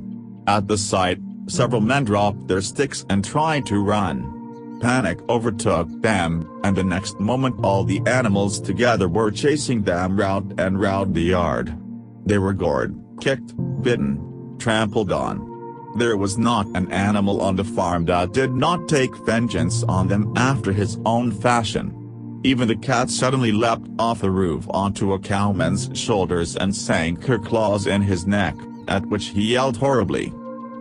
[SPEAKER 1] At the sight, several men dropped their sticks and tried to run. Panic overtook them, and the next moment all the animals together were chasing them round and round the yard. They were gored, kicked, bitten, trampled on. There was not an animal on the farm that did not take vengeance on them after his own fashion. Even the cat suddenly leapt off the roof onto a cowman's shoulders and sank her claws in his neck, at which he yelled horribly.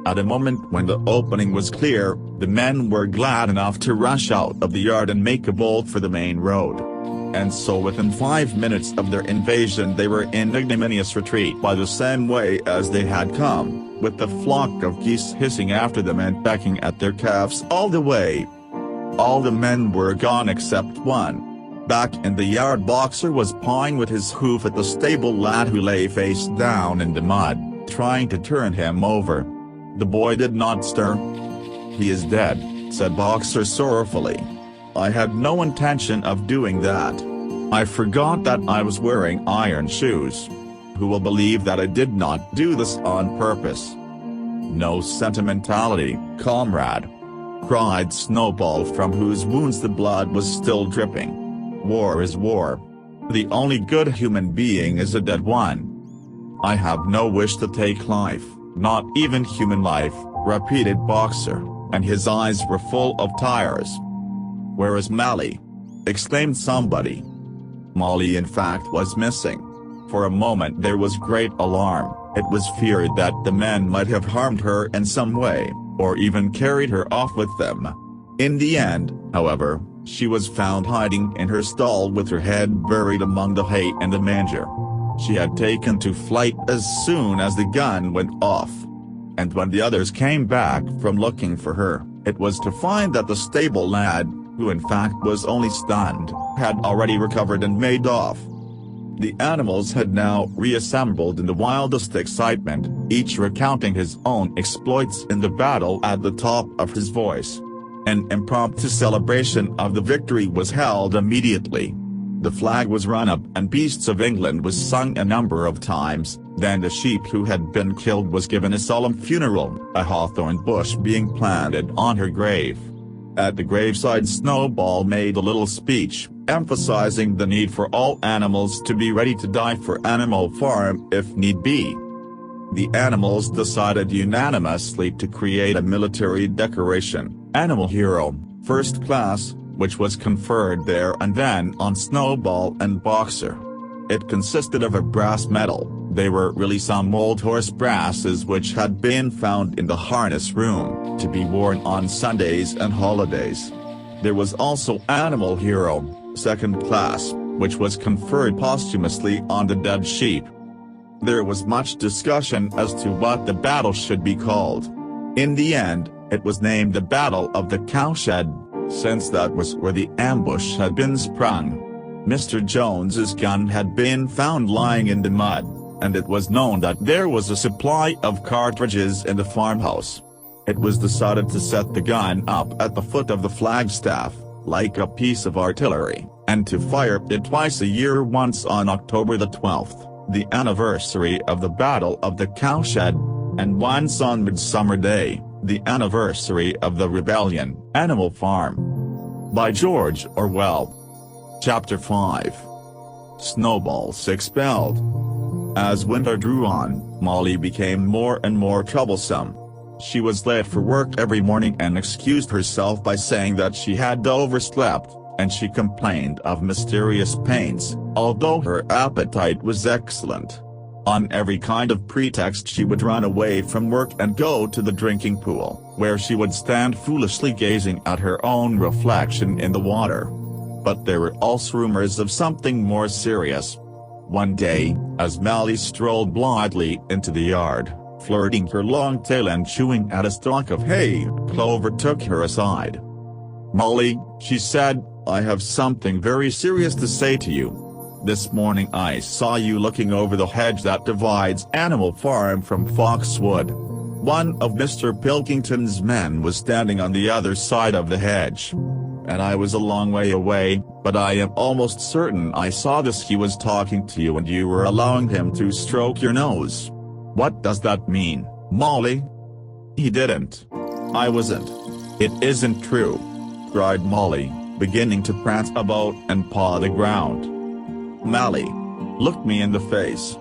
[SPEAKER 1] At a moment when the opening was clear, the men were glad enough to rush out of the yard and make a bolt for the main road. And so within 5 minutes of their invasion they were in ignominious retreat by the same way as they had come, with the flock of geese hissing after them and pecking at their calves all the way. All the men were gone except one. Back in the yard, Boxer was pawing with his hoof at the stable lad who lay face down in the mud, trying to turn him over. The boy did not stir. "He is dead," said Boxer sorrowfully. "I had no intention of doing that. I forgot that I was wearing iron shoes. Who will believe that I did not do this on purpose?" "No sentimentality, comrade," cried Snowball, from whose wounds the blood was still dripping. "War is war. The only good human being is a dead one." "I have no wish to take life, not even human life," repeated Boxer, and his eyes were full of tears. "Where is Molly?" exclaimed somebody. Molly in fact was missing. For a moment there was great alarm. It was feared that the men might have harmed her in some way, or even carried her off with them. In the end, however, she was found hiding in her stall with her head buried among the hay in the manger. She had taken to flight as soon as the gun went off. And when the others came back from looking for her, it was to find that the stable lad, who in fact was only stunned, had already recovered and made off. The animals had now reassembled in the wildest excitement, each recounting his own exploits in the battle at the top of his voice. An impromptu celebration of the victory was held immediately. The flag was run up and Beasts of England was sung a number of times, then the sheep who had been killed was given a solemn funeral, a hawthorn bush being planted on her grave. At the graveside Snowball made a little speech, emphasizing the need for all animals to be ready to die for Animal Farm if need be. The animals decided unanimously to create a military decoration, Animal Hero, First Class, which was conferred there and then on Snowball and Boxer. It consisted of a brass medal. They were really some old horse brasses which had been found in the harness room, to be worn on Sundays and holidays. There was also Animal Hero, Second Class, which was conferred posthumously on the dead sheep. There was much discussion as to what the battle should be called. In the end, it was named the Battle of the Cowshed, since that was where the ambush had been sprung. Mr. Jones's gun had been found lying in the mud, and it was known that there was a supply of cartridges in the farmhouse. It was decided to set the gun up at the foot of the flagstaff, like a piece of artillery, and to fire it twice a year, once on October the 12th, the anniversary of the Battle of the Cowshed, and once on Midsummer Day, the anniversary of the rebellion, Animal Farm. By George Orwell. Chapter 5. Snowballs Expelled. As winter drew on, Molly became more and more troublesome. She was late for work every morning and excused herself by saying that she had overslept, and she complained of mysterious pains, although her appetite was excellent. On every kind of pretext she would run away from work and go to the drinking pool, where she would stand foolishly gazing at her own reflection in the water. But there were also rumors of something more serious. One day, as Molly strolled blithely into the yard, flirting her long tail and chewing at a stalk of hay, Clover took her aside. "Molly," she said, "I have something very serious to say to you. This morning I saw you looking over the hedge that divides Animal Farm from Foxwood. One of Mr. Pilkington's men was standing on the other side of the hedge. And I was a long way away, but I am almost certain I saw this. He was talking to you and you were allowing him to stroke your nose. What does that mean, Molly?" "He didn't. I wasn't." "It isn't true," cried Molly, beginning to prance about and paw the ground. "Mally, look me in the face.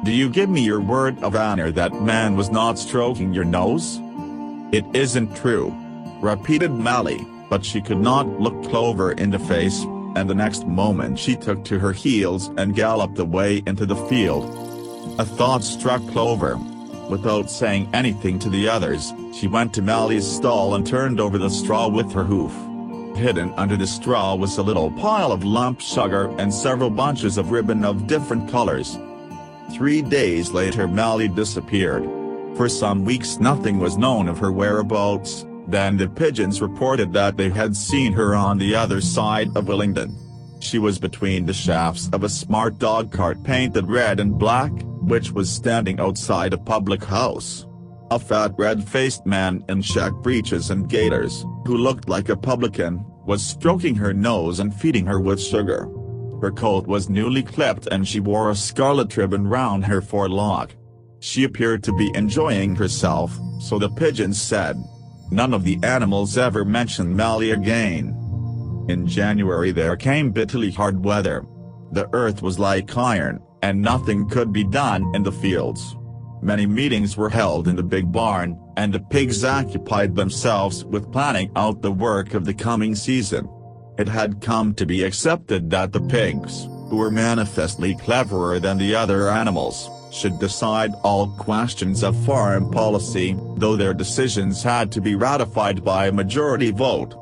[SPEAKER 1] Do you give me your word of honor that man was not stroking your nose?" "It isn't true," repeated Mally, but she could not look Clover in the face, and the next moment she took to her heels and galloped away into the field. A thought struck Clover. Without saying anything to the others, she went to Mally's stall and turned over the straw with her hoof. Hidden under the straw was a little pile of lump sugar and several bunches of ribbon of different colors. 3 days later Mally disappeared. For some weeks nothing was known of her whereabouts, then the pigeons reported that they had seen her on the other side of Willingdon. She was between the shafts of a smart dog cart painted red and black, which was standing outside a public house. A fat red-faced man in check breeches and gaiters, who looked like a publican, was stroking her nose and feeding her with sugar. Her coat was newly clipped and she wore a scarlet ribbon round her forelock. She appeared to be enjoying herself, so the pigeons said. None of the animals ever mentioned Mally again. In January there came bitterly hard weather. The earth was like iron, and nothing could be done in the fields. Many meetings were held in the big barn, and the pigs occupied themselves with planning out the work of the coming season. It had come to be accepted that the pigs, who were manifestly cleverer than the other animals, should decide all questions of farm policy, though their decisions had to be ratified by a majority vote.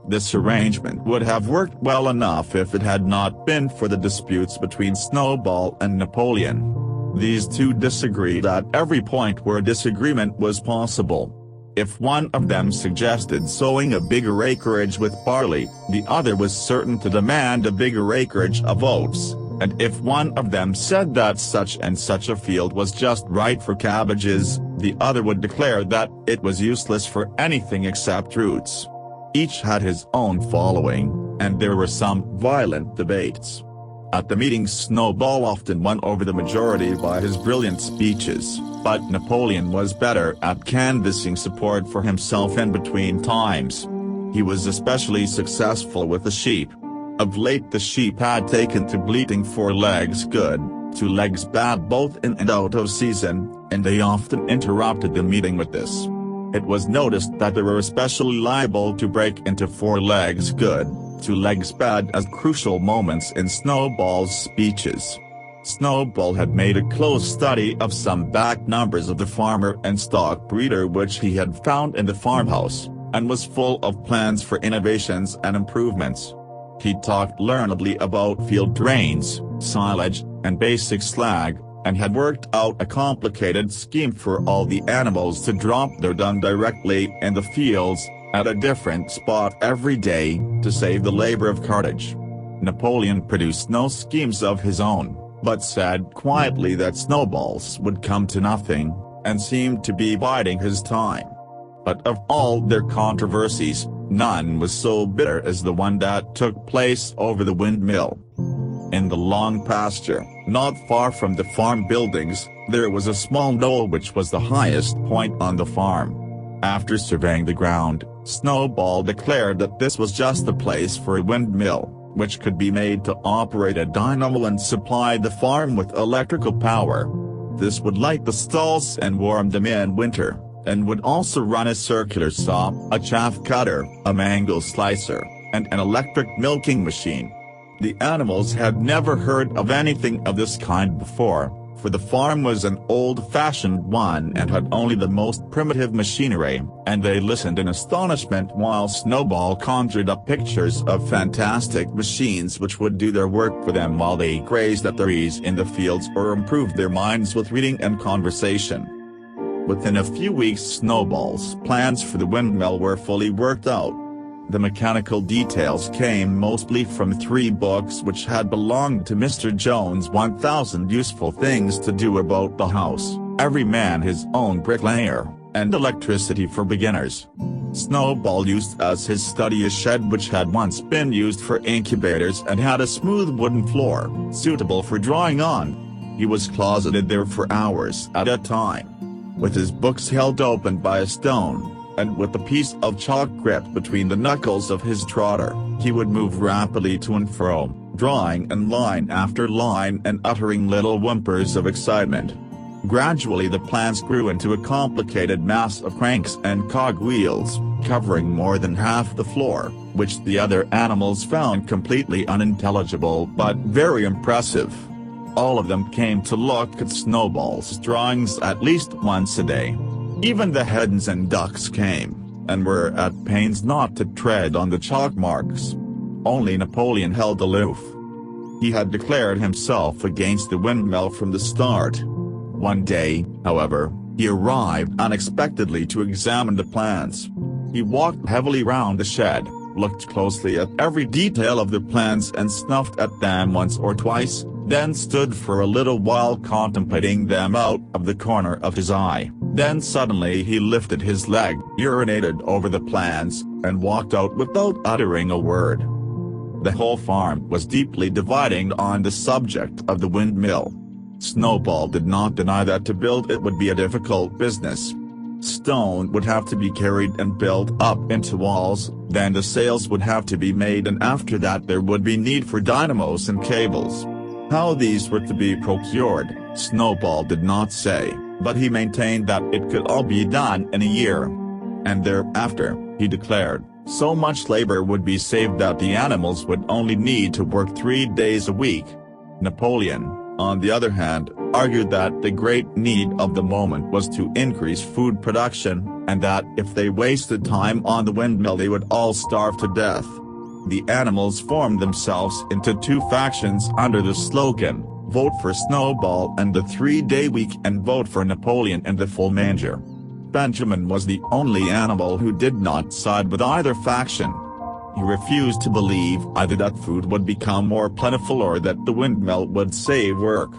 [SPEAKER 1] This arrangement would have worked well enough if it had not been for the disputes between Snowball and Napoleon. These two disagreed at every point where disagreement was possible. If one of them suggested sowing a bigger acreage with barley, the other was certain to demand a bigger acreage of oats, and if one of them said that such and such a field was just right for cabbages, the other would declare that it was useless for anything except roots. Each had his own following, and there were some violent debates. At the meetings Snowball often won over the majority by his brilliant speeches, but Napoleon was better at canvassing support for himself in between times. He was especially successful with the sheep. Of late the sheep had taken to bleating 4 legs good, 2 legs bad both in and out of season, and they often interrupted the meeting with this. It was noticed that they were especially liable to break into 4 legs good, 2 legs bad as crucial moments in Snowball's speeches. Snowball had made a close study of some back numbers of the Farmer and Stock Breeder which he had found in the farmhouse, and was full of plans for innovations and improvements. He talked learnedly about field drains, silage, and basic slag, and had worked out a complicated scheme for all the animals to drop their dung directly in the fields, at a different spot every day, to save the labor of cartage. Napoleon produced no schemes of his own, but said quietly that Snowball's would come to nothing, and seemed to be biding his time. But of all their controversies, none was so bitter as the one that took place over the windmill. In the long pasture, not far from the farm buildings, there was a small knoll which was the highest point on the farm. After surveying the ground, Snowball declared that this was just the place for a windmill, which could be made to operate a dynamo and supply the farm with electrical power. This would light the stalls and warm them in winter, and would also run a circular saw, a chaff cutter, a mango slicer, and an electric milking machine. The animals had never heard of anything of this kind before, for the farm was an old-fashioned one and had only the most primitive machinery, and they listened in astonishment while Snowball conjured up pictures of fantastic machines which would do their work for them while they grazed at their ease in the fields or improved their minds with reading and conversation. Within a few weeks Snowball's plans for the windmill were fully worked out. The mechanical details came mostly from 3 books which had belonged to Mr. Jones' 1,000 Useful Things to Do About the House, Every Man His Own Bricklayer, and Electricity for Beginners. Snowball used as his study a shed which had once been used for incubators and had a smooth wooden floor, suitable for drawing on. He was closeted there for hours at a time, with his books held open by a stone. and with a piece of chalk gripped between the knuckles of his trotter, he would move rapidly to and fro, drawing in line after line and uttering little whimpers of excitement. Gradually the plans grew into a complicated mass of cranks and cogwheels, covering more than half the floor, which the other animals found completely unintelligible but very impressive. All of them came to look at Snowball's drawings at least once a day. Even the hens and ducks came, and were at pains not to tread on the chalk marks. Only Napoleon held aloof. He had declared himself against the windmill from the start. One day, however, he arrived unexpectedly to examine the plans. He walked heavily round the shed, looked closely at every detail of the plans and snuffed at them once or twice, then stood for a little while contemplating them out of the corner of his eye. Then suddenly he lifted his leg, urinated over the plans, and walked out without uttering a word. The whole farm was deeply dividing on the subject of the windmill. Snowball did not deny that to build it would be a difficult business. Stone would have to be carried and built up into walls, then the sails would have to be made, and after that there would be need for dynamos and cables. How these were to be procured, Snowball did not say, but he maintained that it could all be done in a year. And thereafter, he declared, so much labor would be saved that the animals would only need to work 3 days a week. Napoleon, on the other hand, argued that the great need of the moment was to increase food production, and that if they wasted time on the windmill they would all starve to death. The animals formed themselves into two factions under the slogan, "Vote for Snowball and the 3-day week and vote for Napoleon and the full manger." Benjamin was the only animal who did not side with either faction. He refused to believe either that food would become more plentiful or that the windmill would save work.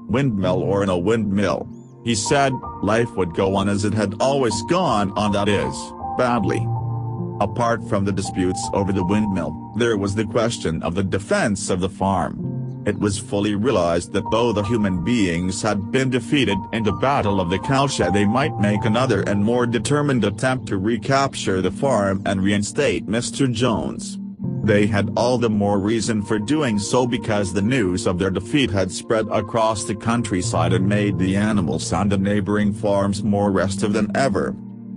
[SPEAKER 1] Windmill or no windmill, he said, life would go on as it had always gone on, that is, badly. Apart from the disputes over the windmill, there was the question of the defense of the farm. It was fully realized that though the human beings had been defeated in the Battle of the Cowshed, they might make another and more determined attempt to recapture the farm and reinstate Mr. Jones. They had all the more reason for doing so because the news of their defeat had spread across the countryside and made the animals on the neighboring farms more restive than ever.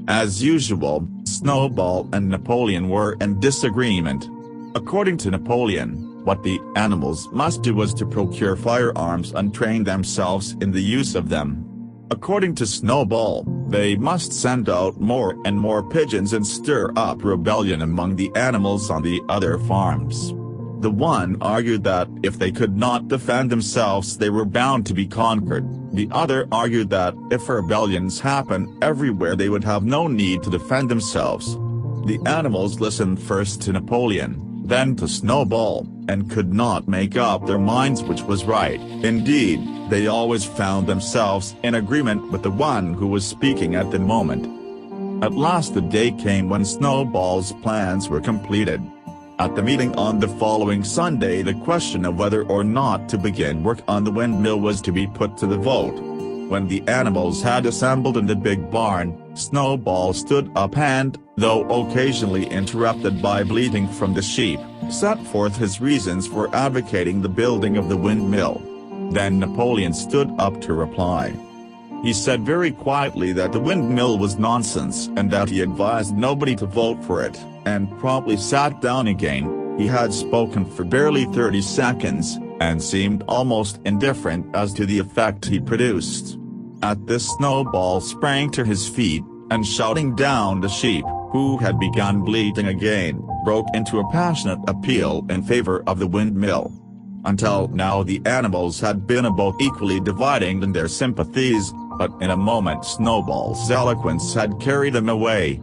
[SPEAKER 1] As usual, Snowball and Napoleon were in disagreement. According to Napoleon, what the animals must do was to procure firearms and train themselves in the use of them. According to Snowball, they must send out more and more pigeons and stir up rebellion among the animals on the other farms. The one argued that if they could not defend themselves they were bound to be conquered, the other argued that if rebellions happen everywhere they would have no need to defend themselves. The animals listened first to Napoleon, then to Snowball, and could not make up their minds which was right. Indeed, they always found themselves in agreement with the one who was speaking at the moment. At last the day came when Snowball's plans were completed. At the meeting on the following Sunday the question of whether or not to begin work on the windmill was to be put to the vote. When the animals had assembled in the big barn, Snowball stood up and, though occasionally interrupted by bleating from the sheep, set forth his reasons for advocating the building of the windmill. Then Napoleon stood up to reply. He said very quietly that the windmill was nonsense and that he advised nobody to vote for it, and promptly sat down again. He had spoken for barely 30 seconds, and seemed almost indifferent as to the effect he produced. At this Snowball sprang to his feet, and shouting down the sheep, who had begun bleating again, broke into a passionate appeal in favor of the windmill. Until now the animals had been about equally divided in their sympathies, but in a moment Snowball's eloquence had carried them away.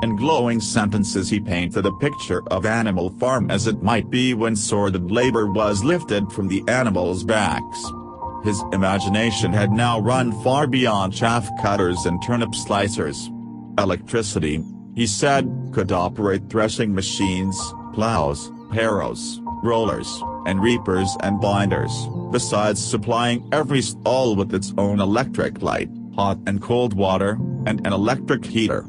[SPEAKER 1] In glowing sentences he painted a picture of Animal Farm as it might be when sordid labor was lifted from the animals' backs. His imagination had now run far beyond chaff cutters and turnip slicers. Electricity, he said, could operate threshing machines, plows, harrows, rollers, and reapers and binders, besides supplying every stall with its own electric light, hot and cold water, and an electric heater.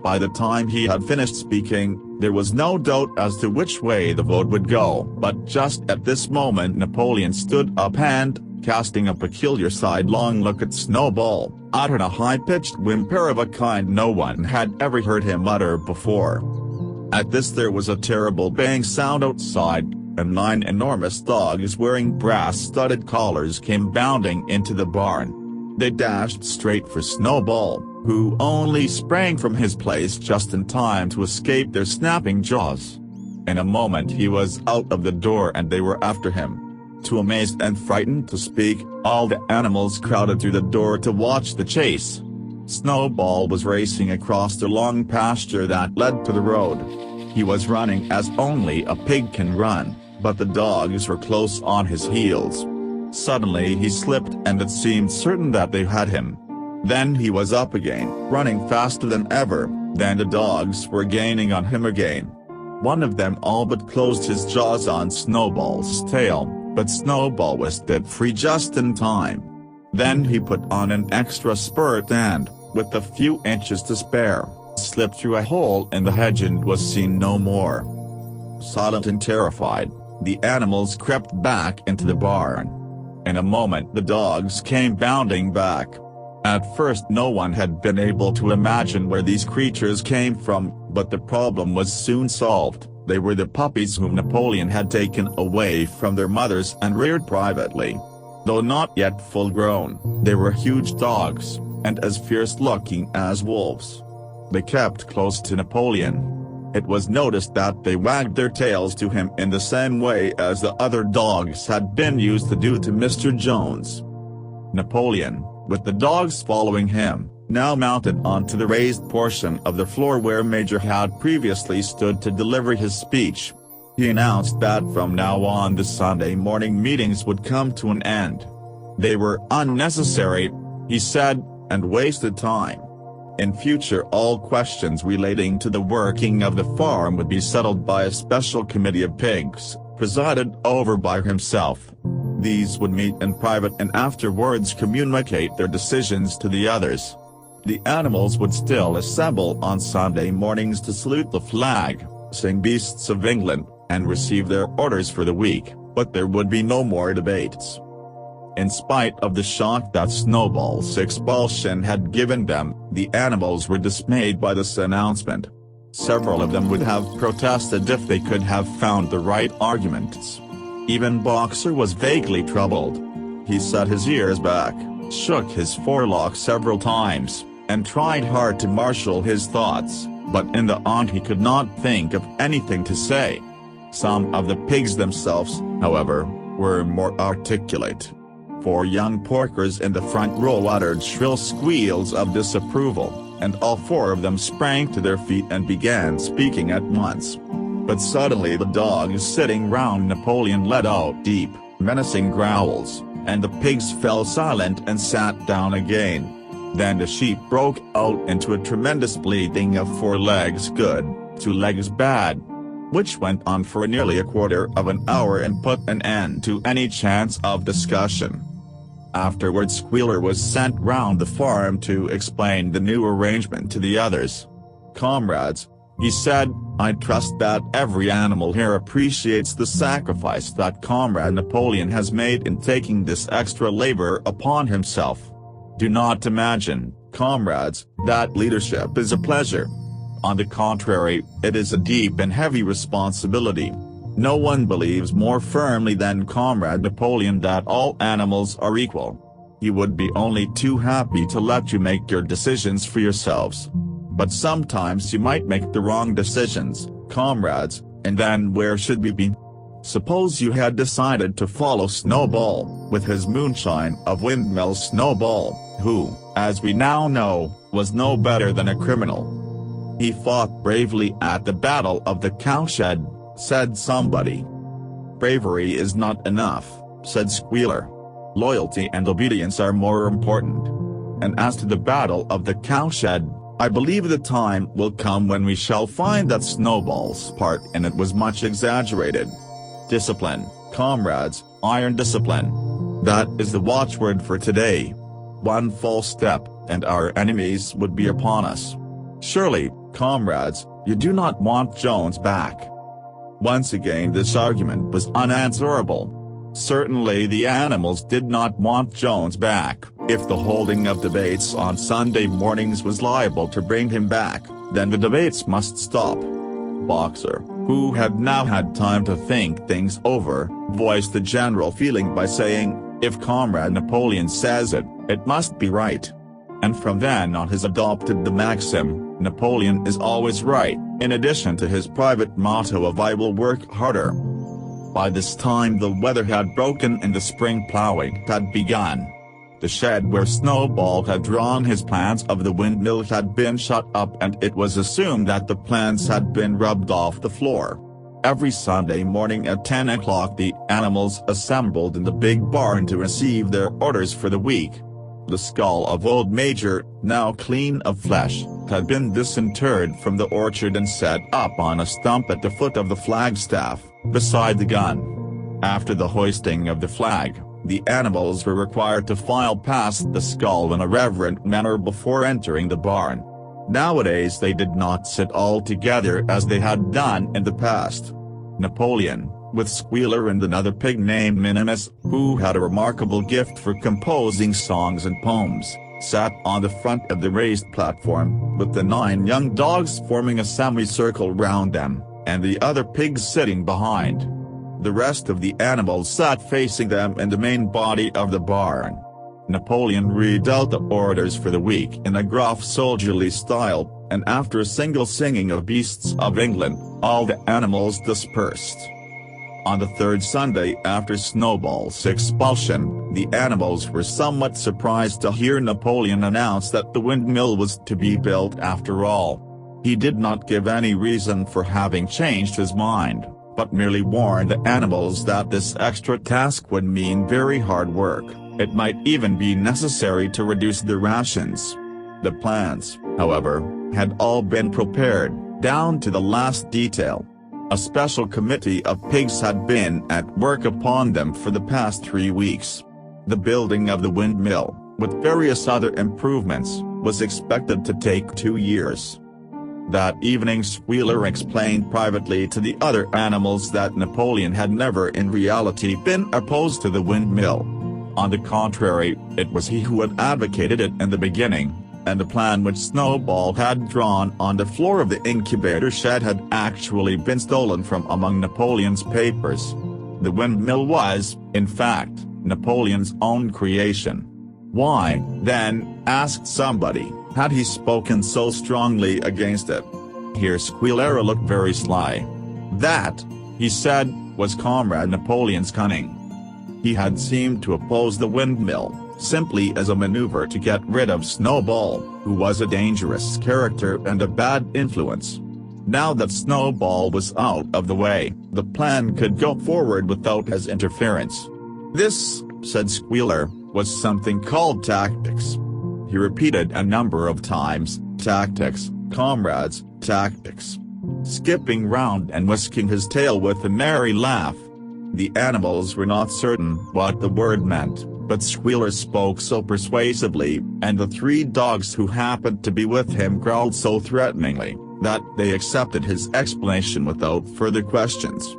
[SPEAKER 1] By the time he had finished speaking, there was no doubt as to which way the vote would go. But just at this moment Napoleon stood up and, casting a peculiar sidelong look at Snowball, uttered a high-pitched whimper of a kind no one had ever heard him utter before. At this there was a terrible bang sound outside, and 9 enormous dogs wearing brass-studded collars came bounding into the barn. They dashed straight for Snowball, who only sprang from his place just in time to escape their snapping jaws. In a moment he was out of the door and they were after him. Too amazed and frightened to speak, all the animals crowded through the door to watch the chase. Snowball was racing across the long pasture that led to the road. He was running as only a pig can run, but the dogs were close on his heels. Suddenly he slipped and it seemed certain that they had him. Then he was up again, running faster than ever. Then the dogs were gaining on him again. One of them all but closed his jaws on Snowball's tail, but Snowball was set free just in time. Then he put on an extra spurt and, with a few inches to spare, slipped through a hole in the hedge and was seen no more. Silent and terrified, the animals crept back into the barn. In a moment the dogs came bounding back. At first no one had been able to imagine where these creatures came from, but the problem was soon solved. They were the puppies whom Napoleon had taken away from their mothers and reared privately. Though not yet full grown, they were huge dogs, and as fierce-looking as wolves. They kept close to Napoleon. It was noticed that they wagged their tails to him in the same way as the other dogs had been used to do to Mr. Jones. Napoleon, with the dogs following him, now mounted onto the raised portion of the floor where Major had previously stood to deliver his speech. He announced that from now on the Sunday morning meetings would come to an end. They were unnecessary, he said, and wasted time. In future all questions relating to the working of the farm would be settled by a special committee of pigs, presided over by himself. These would meet in private and afterwards communicate their decisions to the others. The animals would still assemble on Sunday mornings to salute the flag, sing Beasts of England, and receive their orders for the week, but there would be no more debates. In spite of the shock that Snowball's expulsion had given them, the animals were dismayed by this announcement. Several of them would have protested if they could have found the right arguments. Even Boxer was vaguely troubled. He set his ears back, shook his forelock several times, and tried hard to marshal his thoughts, but in the end he could not think of anything to say. Some of the pigs themselves, however, were more articulate. 4 young porkers in the front row uttered shrill squeals of disapproval, and all 4 of them sprang to their feet and began speaking at once. But suddenly the dogs sitting round Napoleon let out deep, menacing growls, and the pigs fell silent and sat down again. Then the sheep broke out into a tremendous bleating of 4 legs good, 2 legs bad, which went on for nearly a quarter of an hour and put an end to any chance of discussion. Afterwards Squealer was sent round the farm to explain the new arrangement to the others. "Comrades," he said, "I trust that every animal here appreciates the sacrifice that Comrade Napoleon has made in taking this extra labor upon himself. Do not imagine, comrades, that leadership is a pleasure. On the contrary, it is a deep and heavy responsibility. No one believes more firmly than Comrade Napoleon that all animals are equal. He would be only too happy to let you make your decisions for yourselves. But sometimes you might make the wrong decisions, comrades, and then where should we be? Suppose you had decided to follow Snowball, with his moonshine of Windmill Snowball, who, as we now know, was no better than a criminal. He fought bravely at the Battle of the Cowshed, said somebody. Bravery is not enough, said Squealer. Loyalty and obedience are more important. And as to the Battle of the Cowshed, I believe the time will come when we shall find that Snowball's part in it was much exaggerated. Discipline, comrades, iron discipline. That is the watchword for today. One false step, and our enemies would be upon us. Surely, "Comrades, you do not want Jones back." Once again this argument was unanswerable. Certainly the animals did not want Jones back. If the holding of debates on Sunday mornings was liable to bring him back, then the debates must stop. Boxer, who had now had time to think things over, voiced the general feeling by saying, "If Comrade Napoleon says it, it must be right." And from then on has adopted the maxim, "Napoleon is always right," in addition to his private motto of "I will work harder." By this time the weather had broken and the spring plowing had begun. The shed where Snowball had drawn his plans of the windmill had been shut up and it was assumed that the plans had been rubbed off the floor. Every Sunday morning at 10 o'clock the animals assembled in the big barn to receive their orders for the week. The skull of Old Major, now clean of flesh, had been disinterred from the orchard and set up on a stump at the foot of the flagstaff, beside the gun. After the hoisting of the flag, the animals were required to file past the skull in a reverent manner before entering the barn. Nowadays they did not sit all together as they had done in the past. Napoleon, with Squealer and another pig named Minimus, who had a remarkable gift for composing songs and poems, sat on the front of the raised platform, with the 9 young dogs forming a semicircle round them, and the other pigs sitting behind. The rest of the animals sat facing them in the main body of the barn. Napoleon read out the orders for the week in a gruff soldierly style, and after a single singing of Beasts of England, all the animals dispersed. On the third Sunday after Snowball's expulsion, the animals were somewhat surprised to hear Napoleon announce that the windmill was to be built after all. He did not give any reason for having changed his mind, but merely warned the animals that this extra task would mean very hard work. It might even be necessary to reduce their rations. The plans, however, had all been prepared, down to the last detail. A special committee of pigs had been at work upon them for the past 3 weeks. The building of the windmill, with various other improvements, was expected to take 2 years. That evening Squealer explained privately to the other animals that Napoleon had never in reality been opposed to the windmill. On the contrary, it was he who had advocated it in the beginning, and the plan which Snowball had drawn on the floor of the incubator shed had actually been stolen from among Napoleon's papers. The windmill was, in fact, Napoleon's own creation. Why, then, asked somebody, had he spoken so strongly against it? Here Squealer looked very sly. That, he said, was Comrade Napoleon's cunning. He had seemed to oppose the windmill, simply as a maneuver to get rid of Snowball, who was a dangerous character and a bad influence. Now that Snowball was out of the way, the plan could go forward without his interference. This, said Squealer, was something called tactics. He repeated a number of times, "Tactics, comrades, tactics," skipping round and whisking his tail with a merry laugh. The animals were not certain what the word meant, but Squealer spoke so persuasively, and the 3 dogs who happened to be with him growled so threateningly, that they accepted his explanation without further questions.